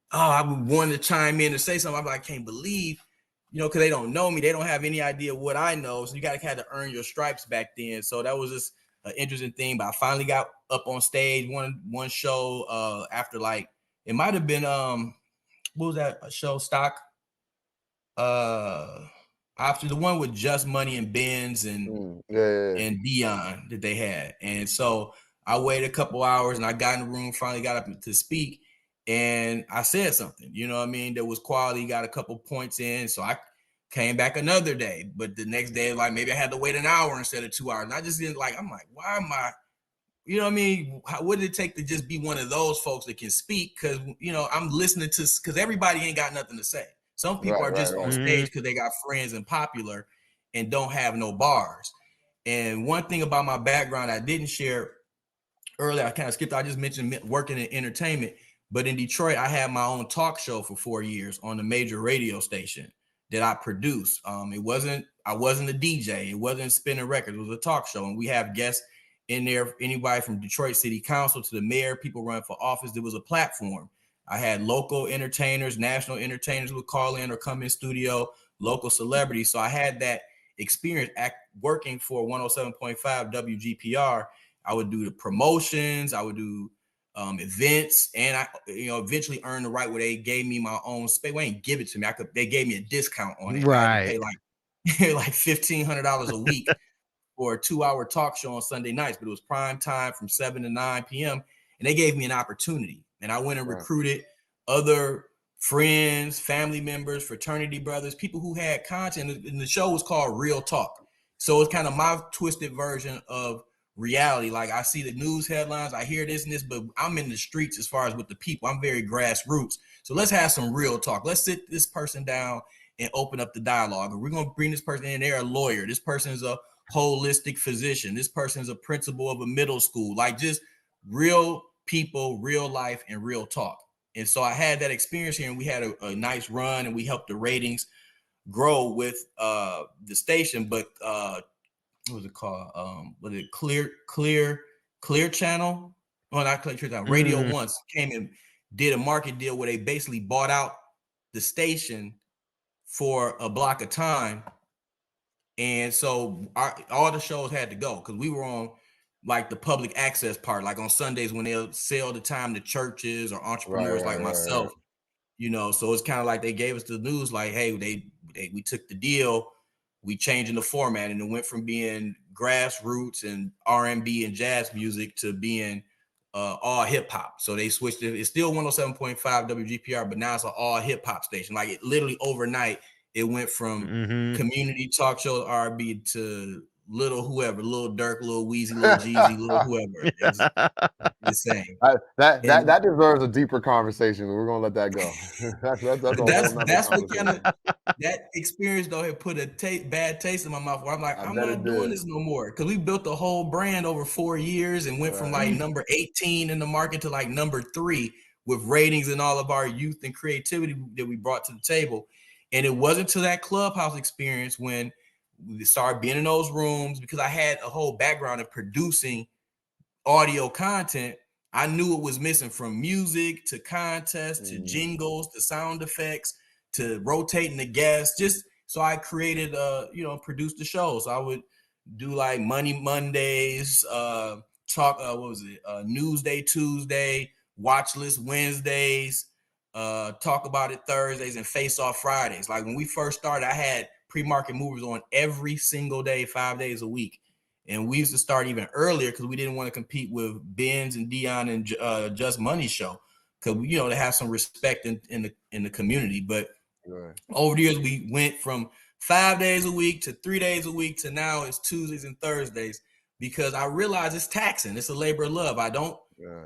I would want to chime in and say something. I'm like, I can't believe, because they don't know me. They don't have any idea what I know. So you got to kind of earn your stripes back then. So that was just an interesting thing. But I finally got up on stage one show after like, it might have been, what was that show, Stock? After the one with Just Money and Benz and Dion that they had. And so I waited a couple hours and I got in the room, finally got up to speak, and I said something, you know what I mean? There was quality, got a couple points in. So I came back another day, but the next day, like maybe I had to wait an hour instead of 2 hours. And I just didn't like, I'm like, why am I, you know what I mean? What did it take to just be one of those folks that can speak? Because, I'm listening to, because everybody ain't got nothing to say. Some people are just on stage because they got friends and popular and don't have no bars. And one thing about my background I didn't share earlier, I kind of skipped. I just mentioned working in entertainment. But in Detroit, I had my own talk show for 4 years on a major radio station that I produced. I wasn't a DJ. It wasn't spinning records. It was a talk show. And we have guests in there, anybody from Detroit City Council to the mayor, people running for office. There was a platform. I had local entertainers, national entertainers would call in or come in studio, local celebrities. So I had that experience working for 107.5 WGPR. I would do the promotions, I would do events, and I eventually earned the right where they gave me my own space. They didn't give it to me. They gave me a discount on it. Right. I had to pay like $1,500 a week for a 2-hour talk show on Sunday nights, but it was prime time from 7 to 9 p.m. And they gave me an opportunity. And I went and recruited other friends, family members, fraternity brothers, people who had content. And the show was called Real Talk. So it's kind of my twisted version of reality. Like I see the news headlines, I hear this and this, but I'm in the streets as far as with the people. I'm very grassroots. So let's have some real talk. Let's sit this person down and open up the dialogue. And we're going to bring this person in. They're a lawyer. This person is a holistic physician. This person is a principal of a middle school. Like just real people, real life, and real talk. And so I had that experience here, and we had a nice run, and we helped the ratings grow with the station. But what was it called? Was it Clear Channel? Oh, not Clear Channel. Radio Once came and did a market deal where they basically bought out the station for a block of time. And so all the shows had to go because we were on like the public access part, like on Sundays when they'll sell the time to churches or entrepreneurs like myself, you know. So it's kind of like they gave us the news, like, hey, we took the deal, we changing the format, and it went from being grassroots and R&B and jazz music to being all hip hop. So they switched it. It's still 107.5 WGPR, but now it's an all hip hop station. Like it literally overnight, it went from community talk show R&B to little whoever, little Dirk, little Weezy, little Jeezy, little whoever. It's insane. That deserves a deeper conversation. We're gonna let that go. that's a whole nother That's what conversation. kind of that experience though had put a bad taste in my mouth where I'm like, I'm not doing this no more. Cause we built the whole brand over 4 years and went from like number 18 in the market to like number 3 with ratings and all of our youth and creativity that we brought to the table. And it wasn't to that Clubhouse experience when we started being in those rooms, because I had a whole background in producing audio content. I knew it was missing, from music to contests to jingles to sound effects to rotating the guests. Just so I created, produced the show. So I would do like Money Mondays, Newsday Tuesday, Watch List Wednesdays, Talk About It Thursdays, and Face Off Fridays. Like when we first started, I had pre-market movers on every single day, 5 days a week. And we used to start even earlier because we didn't want to compete with Benz and Dion and Just Money show, because they have some respect in the community. But over the years, we went from 5 days a week to 3 days a week to now it's Tuesdays and Thursdays, because I realize it's taxing. It's a labor of love. I don't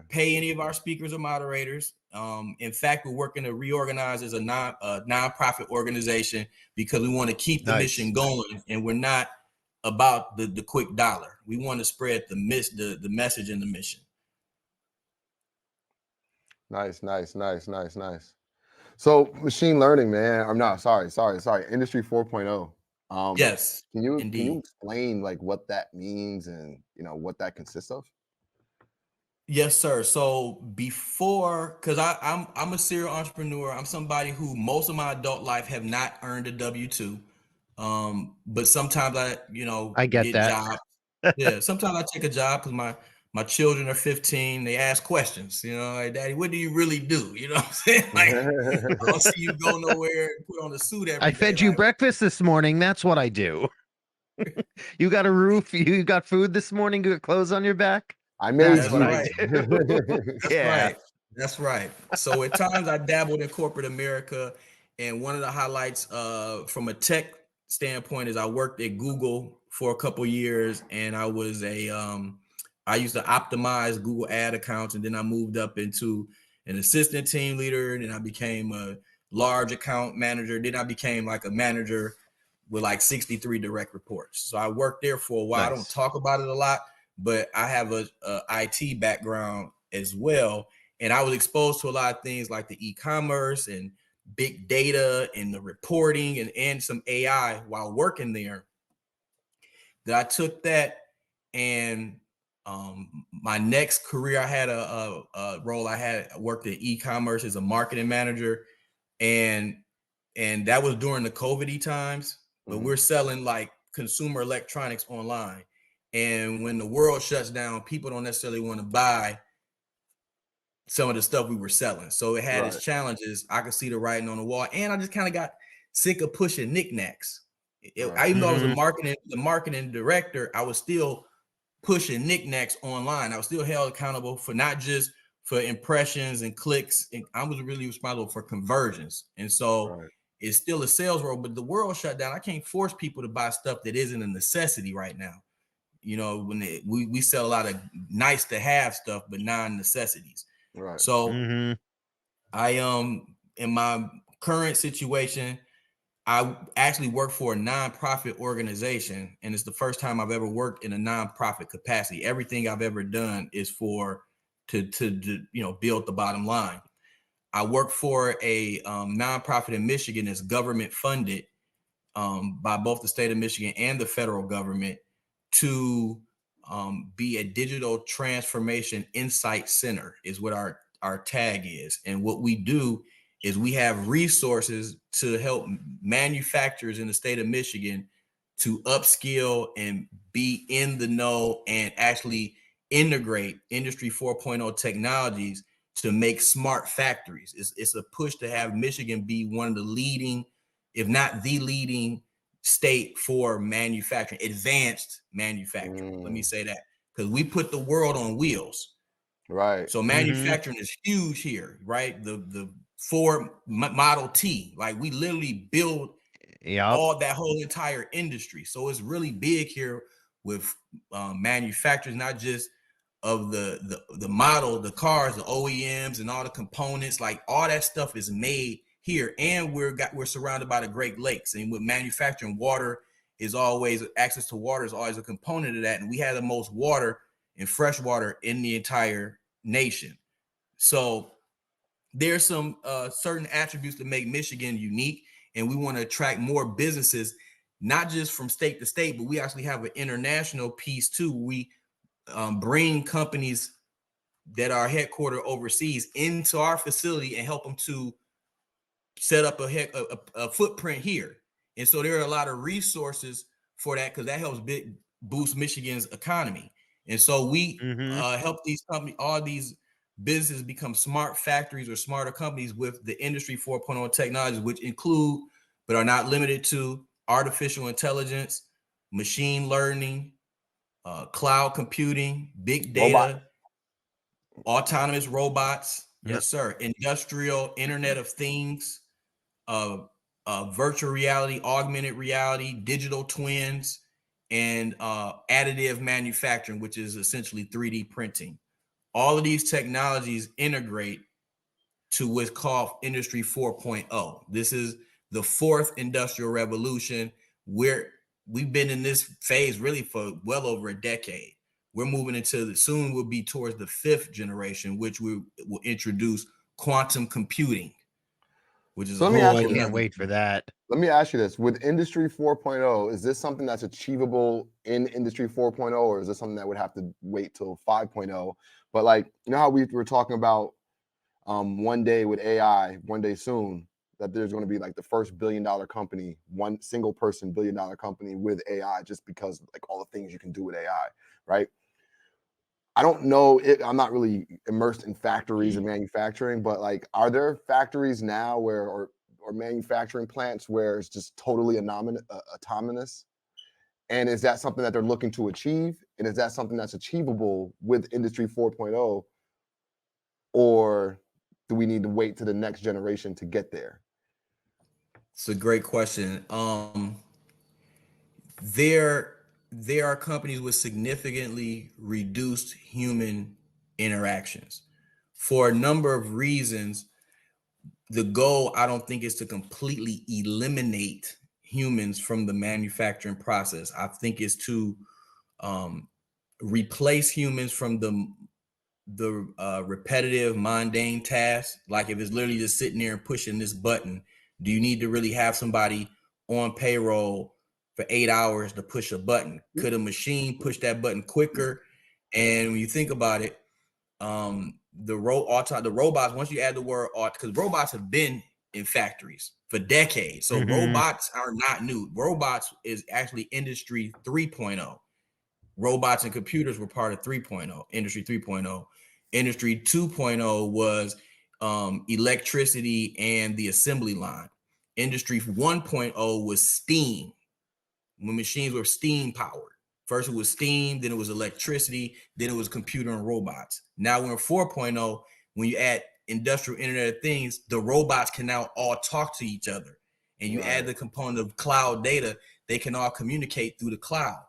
pay any of our speakers or moderators. In fact, we're working to reorganize as a nonprofit organization because we want to keep the mission going, and we're not about the quick dollar. We want to spread the message and the mission. Nice. So machine learning, man. I'm not sorry. Industry 4.0. Yes. Can you explain like what that means and what that consists of? Yes, sir. So before, because I'm a serial entrepreneur. I'm somebody who most of my adult life have not earned a W-2. But sometimes I get that. jobs. Yeah, sometimes I take a job because my children are 15. They ask questions, like, Daddy, what do you really do? You know what I'm saying? Like, I don't see you go nowhere and put on a suit every day. I fed you breakfast this morning. That's what I do. You got a roof. You got food this morning. You got clothes on your back. I made That's you. Right. That's That's right. So at times I dabbled in corporate America, and one of the highlights from a tech standpoint is I worked at Google for a couple years, and I was I used to optimize Google ad accounts, and then I moved up into an assistant team leader, and then I became a large account manager. Then I became like a manager with like 63 direct reports. So I worked there for a while. Nice. I don't talk about it a lot, but I have a IT background as well. And I was exposed to a lot of things like the e-commerce and big data and the reporting and some AI while working there. That I took that, and my next career, I had a role. I worked in e-commerce as a marketing manager, and that was during the COVID times. But we're selling like consumer electronics online. And when the world shuts down, people don't necessarily want to buy some of the stuff we were selling. So it had its challenges. I could see the writing on the wall, and I just kind of got sick of pushing knickknacks. Even though I was the marketing director, I was still pushing knickknacks online. I was still held accountable for not just for impressions and clicks, and I was really responsible for conversions. And so it's still a sales role, but the world shut down. I can't force people to buy stuff that isn't a necessity right now. When we sell a lot of nice to have stuff, but non-necessities. Right. So I in my current situation, I actually work for a nonprofit organization, and it's the first time I've ever worked in a nonprofit capacity. Everything I've ever done is to build the bottom line. I work for a nonprofit in Michigan that's government funded by both the state of Michigan and the federal government to be a digital transformation insight center is what our tag is. And what we do is we have resources to help manufacturers in the state of Michigan to upskill and be in the know and actually integrate Industry 4.0 technologies to make smart factories. It's a push to have Michigan be one of the leading, if not the leading state for manufacturing, advanced manufacturing. Let me say that, because we put the world on wheels. Right. So manufacturing is huge here, right? The Ford Model T, like we literally build all that whole entire industry. So it's really big here with manufacturers, not just of the model, the cars, the OEMs, and all the components. Like all that stuff is made here, and we're surrounded by the Great Lakes. And with manufacturing, water is always, access to water is always a component of that. And we have the most water and fresh water in the entire nation. So there's some certain attributes that make Michigan unique, and we want to attract more businesses, not just from state to state, but we actually have an international piece too. We bring companies that are headquartered overseas into our facility and help them to set up a footprint here. And so there are a lot of resources for that, because that helps boost Michigan's economy. And so we help these companies, all these businesses, become smart factories or smarter companies with the Industry 4.0 technologies, which include, but are not limited to, artificial intelligence, machine learning, cloud computing, big data, autonomous robots, yes sir, industrial Internet of Things, virtual reality, augmented reality, digital twins, and additive manufacturing, which is essentially 3D printing. All of these technologies integrate to what's called Industry 4.0. This is the fourth industrial revolution, where we've been in this phase really for well over a decade. We're moving into soon we'll be towards the fifth generation, which we will introduce quantum computing, which is So let me ask you, I can't wait for that. Let me ask you this: with Industry 4.0, is this something that's achievable in Industry 4.0, or is this something that would have to wait till 5.0? But like, you know how we were talking about one day with AI, one day soon, that there's going to be like the first billion-dollar company, one single person billion-dollar company with AI, just because like all the things you can do with AI, right? I don't know. I'm not really immersed in factories and manufacturing, but like, are there factories now where, or manufacturing plants where it's just totally autonomous? And is that something that they're looking to achieve? And is that something that's achievable with Industry 4.0? Or do we need to wait to the next generation to get there? It's a great question. There are companies with significantly reduced human interactions for a number of reasons. The goal, I don't think, is to completely eliminate humans from the manufacturing process. I think it's to replace humans from the repetitive, mundane tasks. Like if it's literally just sitting there and pushing this button, do you need to really have somebody on payroll for 8 hours to push a button? Could a machine push that button quicker? And when you think about it, the robots, once you add the word auto, because robots have been in factories for decades, so robots are not new. Robots is actually Industry 3.0. Robots and computers were part of 3.0, Industry 3.0. Industry 2.0 was electricity and the assembly line. Industry 1.0 was steam, when machines were steam powered. First it was steam, then it was electricity, then it was computer and robots. Now we're in 4.0. When you add industrial Internet of Things, the robots can now all talk to each other. And you add the component of cloud data, they can all communicate through the cloud.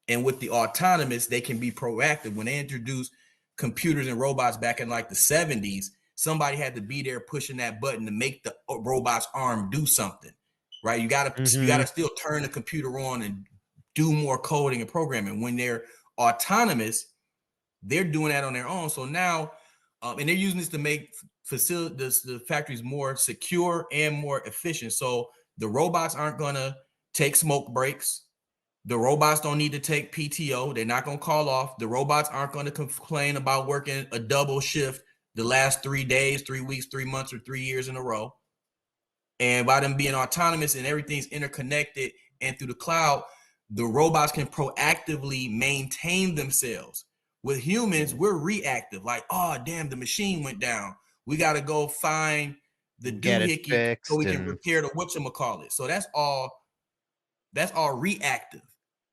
And with the autonomous, they can be proactive. When they introduced computers and robots back in like the 70s, somebody had to be there pushing that button to make the robot's arm do something, right? You gotta still turn the computer on and do more coding and programming. When they're autonomous, they're doing that on their own. So now, and they're using this to make the factories more secure and more efficient. So the robots aren't gonna take smoke breaks. The robots don't need to take PTO. They're not going to call off. The robots aren't going to complain about working a double shift the last 3 days, 3 weeks, 3 months, or 3 years in a row. And by them being autonomous and everything's interconnected and through the cloud, the robots can proactively maintain themselves. With humans, we're reactive. Like, oh damn, the machine went down. We got to go find the Get it doohickey so we fixed can and repair the whatchamacallit. So that's all reactive,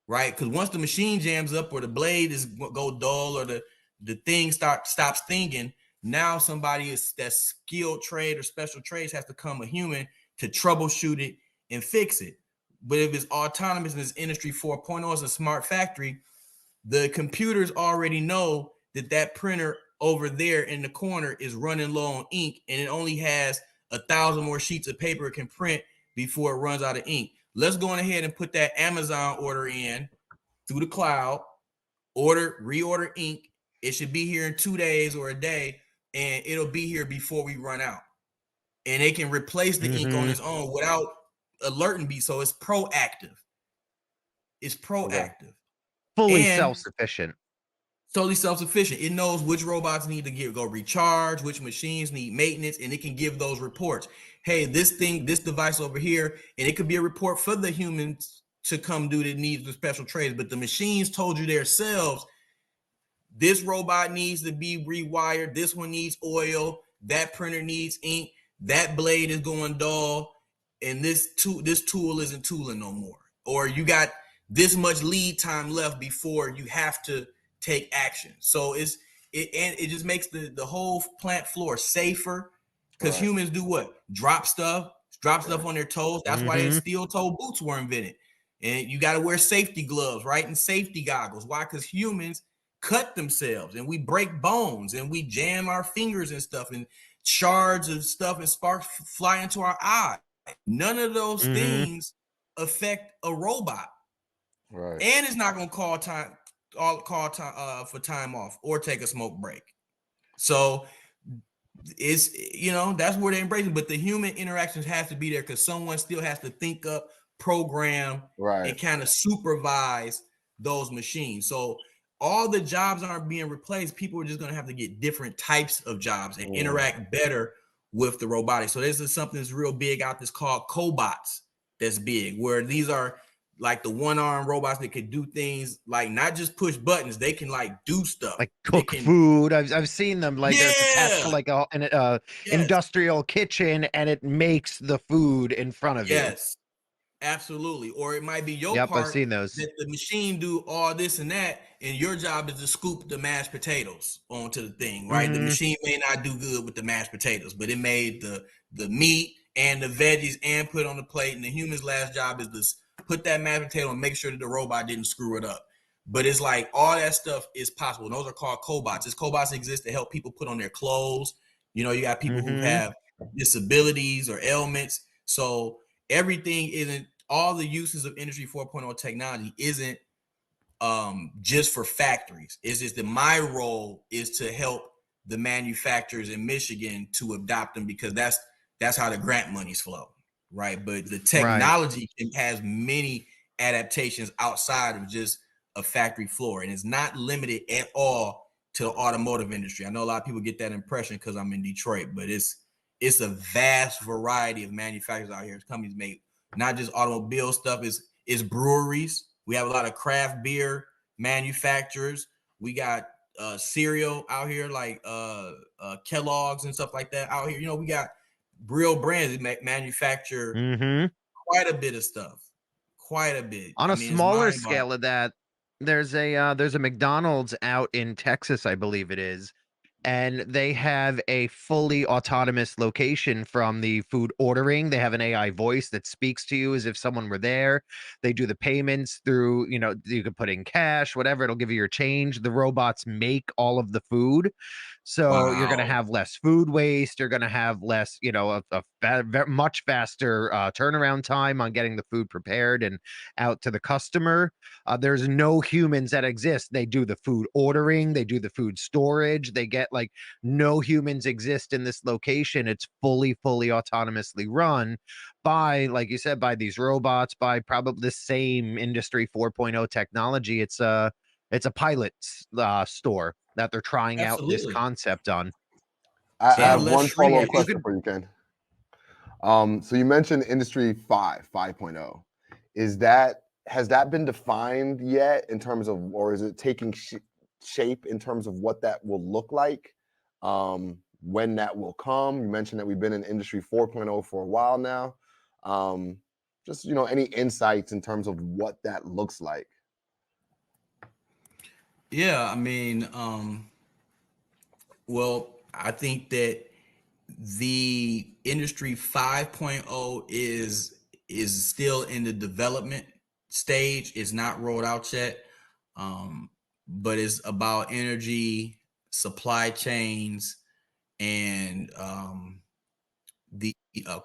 right? Because once the machine jams up or the blade is go dull or the thing stops thinking, now somebody that's skilled trade or special trades has to come a human to troubleshoot it and fix it. But if it's autonomous and it's industry 4.0, it's a smart factory, the computers already know that printer over there in the corner is running low on ink and it only has 1,000 more sheets of paper it can print before it runs out of ink. Let's go on ahead and put that Amazon order in through the cloud, reorder ink. It should be here in 2 days or a day, and it'll be here before we run out. And it can replace the ink on its own without alerting me. So it's proactive. It's proactive. fully And self-sufficient. totally self-sufficient. It knows which robots need to go recharge, which machines need maintenance, and it can give those reports. Hey, this device over here, and it could be a report for the humans to come do that needs the special trades, but the machines told you themselves, this robot needs to be rewired, this one needs oil, that printer needs ink, that blade is going dull, and this tool isn't tooling no more. Or you got this much lead time left before you have to take action. So it just makes the whole plant floor safer, because humans do what? Drop stuff on their toes. That's why their steel toe boots were invented. And you got to wear safety gloves, right? And safety goggles. Why? Because humans cut themselves and we break bones and we jam our fingers and stuff, and shards of stuff and sparks fly into our eye. None of those things affect a robot. Right. And it's not going to call time for time off or take a smoke break. So it's, that's where they're embracing. But the human interactions have to be there, because someone still has to think up, program, and kind of supervise those machines. So all the jobs aren't being replaced. People are just going to have to get different types of jobs and interact better with the robotics. So this is something that's real big out there called Cobots. That's big, where these are like the one-arm robots that can do things like not just push buttons, they can like do stuff, like cook food. I've seen them, like it's attached to like an industrial kitchen, and it makes the food in front of you. Yes, absolutely. Or it might be your part. I've seen those. That the machine do all this and that, and your job is to scoop the mashed potatoes onto the thing, right? The machine may not do good with the mashed potatoes, but it made the meat and the veggies and put it on the plate. And the human's last job is to put that mashed potato and make sure that the robot didn't screw it up. But it's like all that stuff is possible. And those are called cobots. These cobots exist to help people put on their clothes. You got people who have disabilities or ailments. So everything isn't, all the uses of Industry 4.0 technology isn't just for factories. It's just that my role is to help the manufacturers in Michigan to adopt them, because that's how the grant monies flow, right? But the technology has many adaptations outside of just a factory floor, and it's not limited at all to the automotive industry. I know a lot of people get that impression because I'm in Detroit, but it's a vast variety of manufacturers out here. Companies make not just automobile stuff, is breweries. We have a lot of craft beer manufacturers. We got cereal out here, like Kellogg's and stuff like that out here. We got real brands that manufacture quite a bit of stuff. Quite a bit. On a smaller scale of that, there's a McDonald's out in Texas, I believe it is, and they have a fully autonomous location from the food ordering. They have an AI voice that speaks to you as if someone were there. They do the payments through, you can put in cash, whatever, it'll give you your change. The robots make all of the food. So you're going to have less food waste. You're going to have less, much faster turnaround time on getting the food prepared and out to the customer. There's no humans that exist. They do the food ordering. They do the food storage. They get no humans exist in this location. It's fully autonomously run by, like you said, by these robots, by probably the same Industry 4.0 technology. It's a pilot store that they're trying out this concept on. I have one follow-up question for you, Ken. So you mentioned Industry 5.0. Has that been defined yet in terms of, or is it taking shape in terms of what that will look like, when that will come. You mentioned that we've been in Industry 4.0 for a while now. Just, any insights in terms of what that looks like? Yeah, I mean, well, I think that the Industry 5.0 is still in the development stage. It's not rolled out yet, but it's about energy, supply chains, and the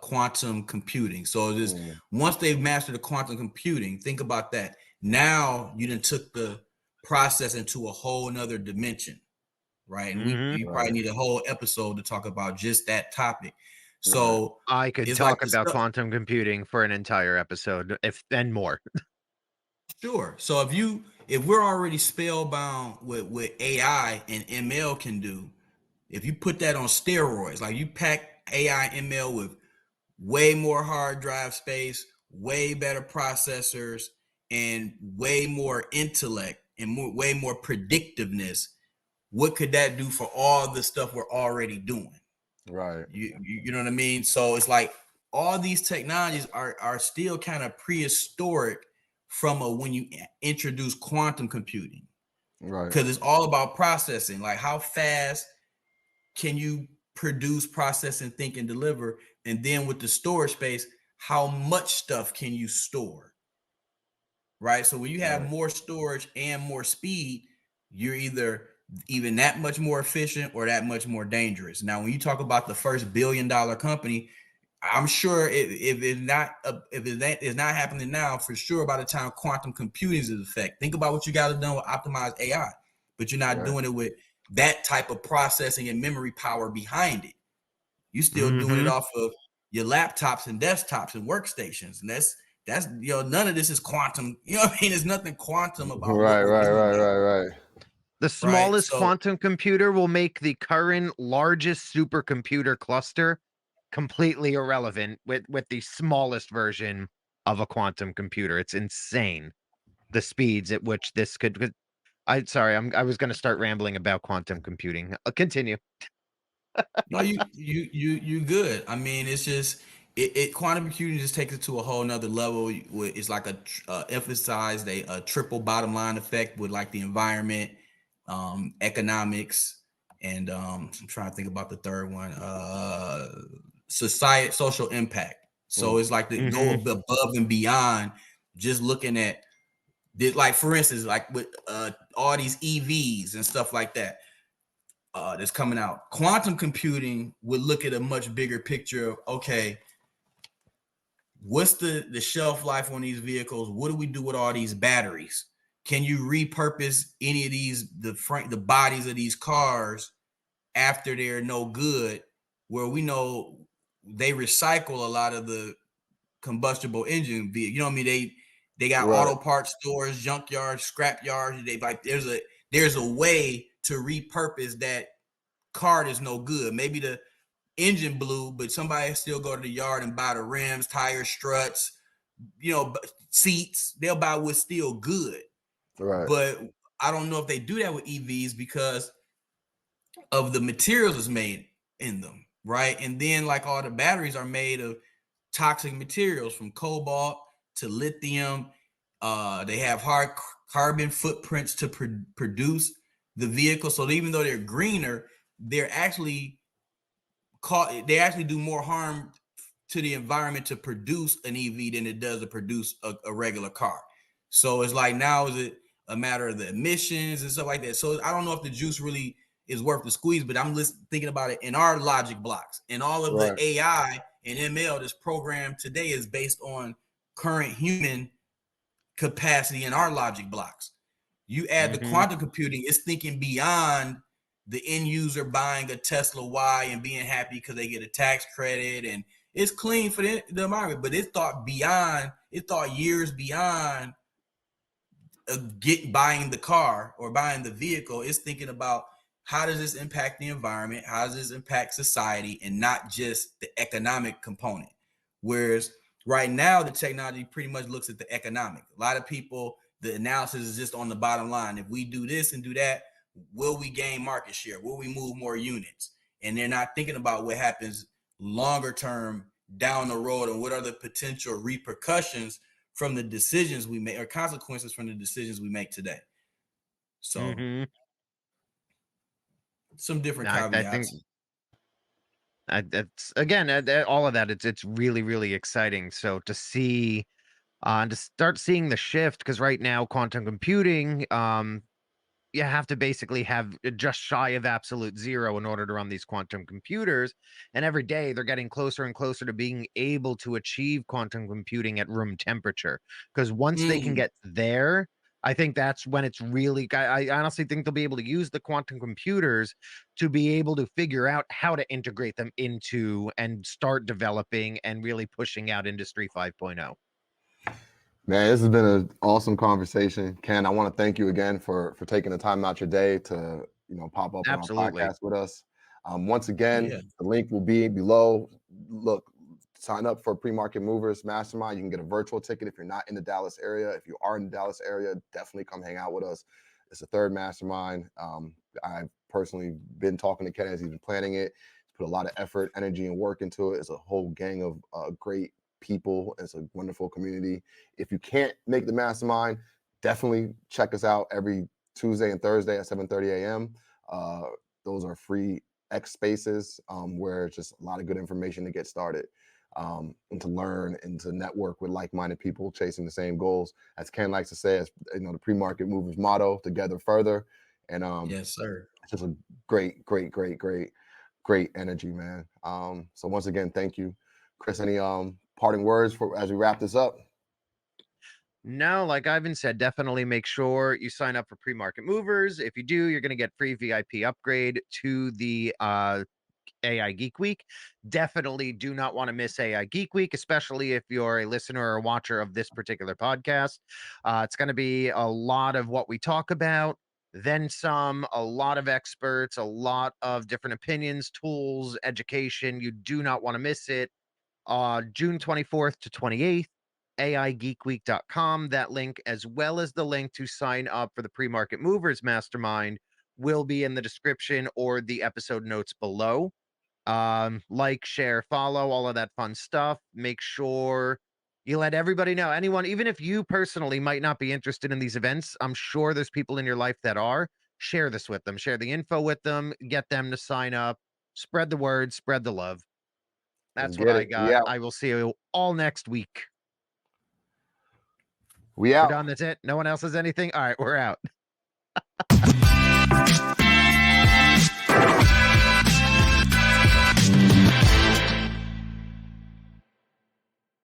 quantum computing. So just once they've mastered the quantum computing, think about that. Now you done took the process into a whole nother dimension, right? And we probably need a whole episode to talk about just that topic. So I could it's like talk about quantum computing for an entire episode, if and more. Sure. So if we're already spellbound with what AI and ML can do, if you put that on steroids, like you pack AI ML with way more hard drive space, way better processors, and way more intellect and way more predictiveness, what could that do for all the stuff we're already doing? Right. You know what I mean? So it's like all these technologies are still kind of prehistoric from when you introduce quantum computing. Right. Because it's all about processing. Like how fast can you produce, process, and think and deliver? And then with the storage space, how much stuff can you store? Right. So when you have more storage and more speed, you're either even that much more efficient or that much more dangerous. Now, when you talk about the first $1 billion company, I'm sure if it's not happening now, for sure by the time quantum computing is in effect, think about what you got to do with optimized AI, but you're not doing it with that type of processing and memory power behind it. You're still doing it off of your laptops and desktops and workstations, and that's none of this is quantum. You know what I mean? There's nothing quantum about Right. The smallest So quantum computer will make the current largest supercomputer cluster completely irrelevant with the smallest version of a quantum computer. It's insane the speeds at which this could. I was going to start rambling about quantum computing. Continue. no, you good. I mean, it's just quantum computing just takes it to a whole nother level. It's like emphasized a triple bottom line effect with like the environment, economics, and I'm trying to think about the third one, social impact. So it's like to go above and beyond just looking at like, for instance, like with all these EVs and stuff like that. That's coming out. Quantum computing would look at a much bigger picture of, okay, what's the shelf life on these vehicles? What do we do with all these batteries? Can you repurpose any of these, the bodies of these cars after they're no good, where we know they recycle a lot of the combustible engine vehicles? You know what I mean? They got auto parts stores, junkyards, scrap yards. They like there's a way to repurpose that car that's no good. Maybe the engine blew, but somebody still go to the yard and buy the rims, tires, struts, seats. They'll buy what's still good. Right. But I don't know if they do that with EVs because of the materials that's made in them, right? And then like all the batteries are made of toxic materials, from cobalt to lithium. They have hard carbon footprints to produce the vehicle. So even though they're greener, they actually do more harm to the environment to produce an EV than it does to produce a regular car. So it's like, now is it a matter of the emissions and stuff like that? So I don't know if the juice really is worth the squeeze, but I'm just thinking about it in our logic blocks, and all of the AI and ML that's programmed today is based on current human capacity in our logic blocks. You add the quantum computing, it's thinking beyond the end user buying a Tesla Y and being happy because they get a tax credit and it's clean for the environment. But it thought years beyond buying the car or buying the vehicle. It's thinking about, how does this impact the environment? How does this impact society, and not just the economic component? Whereas right now, the technology pretty much looks at the economic. A lot of people, the analysis is just on the bottom line. If we do this and do that, will we gain market share? Will we move more units? And they're not thinking about what happens longer term down the road and what are the potential repercussions from the decisions we make or consequences from the decisions we make today. So some different I think caveats. that's again all of that. It's really really exciting. So to see to start seeing the shift, because right now quantum computing, you have to basically have just shy of absolute zero in order to run these quantum computers. And every day they're getting closer and closer to being able to achieve quantum computing at room temperature. Because once they can get there, I think that's when it's really, I honestly think they'll be able to use the quantum computers to be able to figure out how to integrate them into and start developing and really pushing out Industry 5.0. Man, this has been an awesome conversation. Ken, I want to thank you again for taking the time out your day to, pop up on our Absolutely. podcast with us. Once again, Yeah. the link will be below. Look, sign up for Pre-Market Movers Mastermind. You can get a virtual ticket if you're not in the Dallas area. If you are in the Dallas area, definitely come hang out with us. It's the third mastermind. I've personally been talking to Ken as he's been planning it. He's put a lot of effort, energy, and work into it. It's a whole gang of great people. It's a wonderful community. If you can't make the mastermind, definitely check us out every Tuesday and Thursday at 7:30 a.m. Those are free X spaces where it's just a lot of good information to get started and to learn and to network with like-minded people chasing the same goals. As Ken likes to say, as the Pre-Market Movers motto, together further. And Yes, sir. it's just a great energy, man. So once again, thank you. Chris, any parting words for as we wrap this up? No, like Ivan said, definitely make sure you sign up for Pre-Market Movers. If you do, you're going to get free VIP upgrade to the AI Geek Week. Definitely do not want to miss AI Geek Week, especially if you're a listener or watcher of this particular podcast. It's going to be a lot of what we talk about, then some, a lot of experts, a lot of different opinions, tools, education. You do not want to miss it. June 24th to 28th. AIGeekWeek.com. That link, as well as the link to sign up for the Pre-Market Movers Mastermind, will be in the description or the episode notes below. Like, share, follow, all of that fun stuff. Make sure you let everybody know. Anyone, even if you personally might not be interested in these events, I'm sure there's people in your life that are. Share this with them. Share the info with them. Get them to sign up. Spread the word. Spread the love. Let's That's what get I it. We got. out. I will see you all next week. We We're out. done. That's it. No one else has anything. All right, we're out.